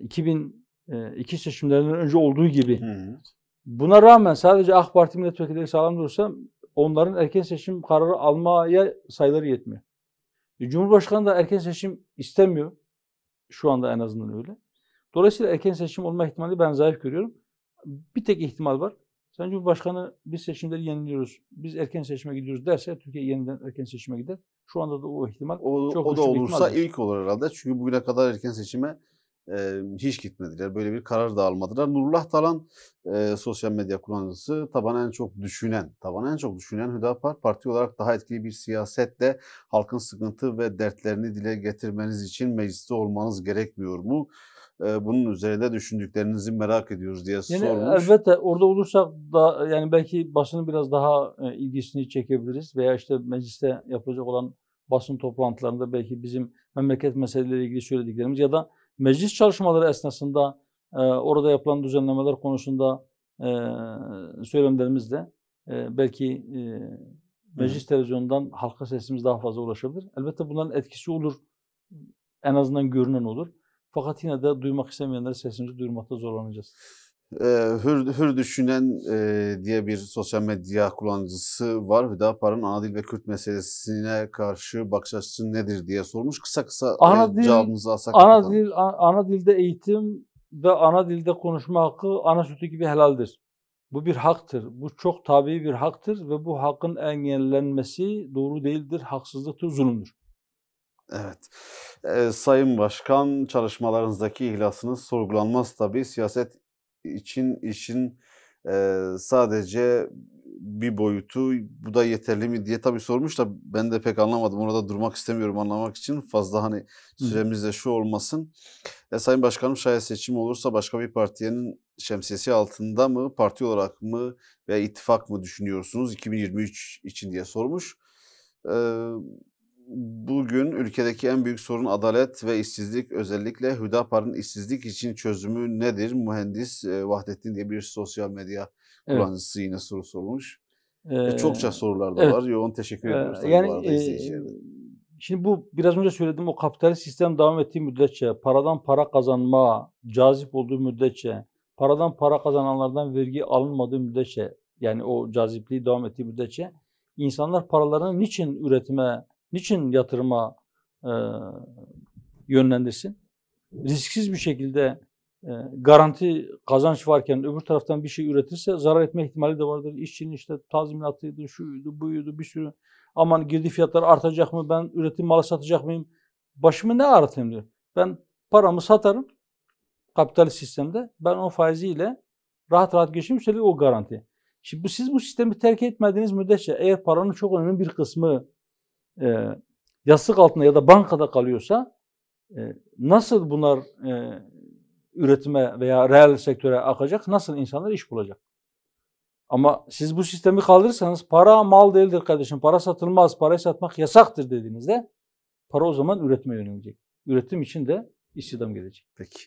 2002 seçimlerinden önce olduğu gibi, buna rağmen sadece AK Parti milletvekilleri sağlam durursa onların erken seçim kararı almaya sayıları yetmiyor. Cumhurbaşkanı da erken seçim istemiyor. Şu anda en azından öyle. Dolayısıyla erken seçim olma ihtimali ben zayıf görüyorum. Bir tek ihtimal var. Sayın Cumhurbaşkanı biz seçimleri yeniliyoruz, biz erken seçime gidiyoruz derse Türkiye yeniden erken seçime gider. Şu anda da o ihtimal çok O da güçlü bir olursa ihtimaldir. ilk olur herhalde. Çünkü bugüne kadar erken seçime hiç gitmediler. Böyle bir karar da almadılar. Nurullah Talan sosyal medya kullanıcısı, tabanı en çok düşünen Hüdapar Parti olarak daha etkili bir siyasetle halkın sıkıntı ve dertlerini dile getirmeniz için mecliste olmanız gerekmiyor mu? Bunun üzerinde düşündüklerinizi merak ediyoruz diye Yani sormuş. elbette orada olursak da yani belki basının biraz daha ilgisini çekebiliriz veya işte mecliste yapılacak olan basın toplantılarında belki bizim memleket meseleleriyle ilgili söylediklerimiz ya da meclis çalışmaları esnasında orada yapılan düzenlemeler konusunda söylemlerimizle belki meclis televizyonundan halka sesimiz daha fazla ulaşabilir. Elbette bunların etkisi olur. En azından görünen olur. Fakat yine de duymak istemeyenlere sesimizi duyurmakta zorlanacağız. Hür Düşünen diye bir sosyal medya kullanıcısı var. Hüdapar'ın ana dil ve Kürt meselesine karşı bakış açısı nedir diye sormuş. Kısa cevabınızı alsak. Ana dilde eğitim ve ana dilde konuşma hakkı ana sütü gibi helaldir. Bu bir haktır. Bu çok tabii bir haktır ve bu hakkın engellenmesi doğru değildir, haksızlıktır, zulümdür. Evet. Sayın Başkan, çalışmalarınızdaki ihlasınız sorgulanmaz tabii. Siyaset için işin sadece bir boyutu, bu da yeterli mi diye tabii sormuş da ben de pek anlamadım. Orada durmak istemiyorum anlamak için. Fazla hani süremiz de şu olmasın. Sayın Başkanım, şayet seçim olursa başka bir partinin şemsiyesi altında mı, parti olarak mı veya ittifak mı düşünüyorsunuz 2023 için diye sormuş. Bugün ülkedeki en büyük sorun adalet ve işsizlik. Özellikle Hüdapar'ın işsizlik için çözümü nedir? Mühendis Vahdettin diye bir sosyal medya kullanıcısı yine soru sormuş. Çokça sorular da var. Yoğun teşekkür ediyoruz tabii bu arada izleyicilerine. Şimdi bu biraz önce söylediğim o kapitalist sistem devam ettiği müddetçe, paradan para kazanma cazip olduğu müddetçe, paradan para kazananlardan vergi alınmadığı müddetçe, yani o cazipliği devam ettiği müddetçe insanlar paralarını niçin üretime, niçin yatırıma yönlendirsin? Risksiz bir şekilde garanti kazanç varken öbür taraftan bir şey üretirse zarar etme ihtimali de vardır. İşçinin işte tazminatıydı, şuydu, buydu, bir sürü. Aman girdi fiyatları artacak mı? Ben üretim malı satacak mıyım? Başımı ne ağrıtayım diyor. Ben paramı satarım kapitalist sistemde. Ben o faiziyle rahat rahat geçeyim. Üstelik o garanti. Şimdi siz bu sistemi terk etmediğiniz müddetçe eğer paranın çok önemli bir kısmı yastık altında ya da bankada kalıyorsa nasıl bunlar üretime veya reel sektöre akacak? Nasıl insanlar iş bulacak? Ama siz bu sistemi kaldırırsanız para mal değildir kardeşim. Para satılmaz. Parayı satmak yasaktır dediğinizde para o zaman üretime yönelecek. Üretim için de istihdam gelecek. Peki.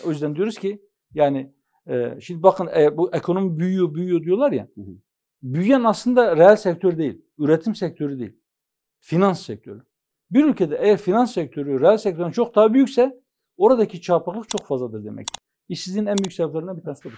O yüzden diyoruz ki yani şimdi bakın bu ekonomi büyüyor diyorlar ya. Büyüyen aslında reel sektör değil. Üretim sektörü değil. Finans sektörü. Bir ülkede eğer finans sektörü reel sektörden çok daha büyükse oradaki çarpıklık çok fazladır demek. İşsizliğin en büyük sebeplerinden bir tanesi de bu.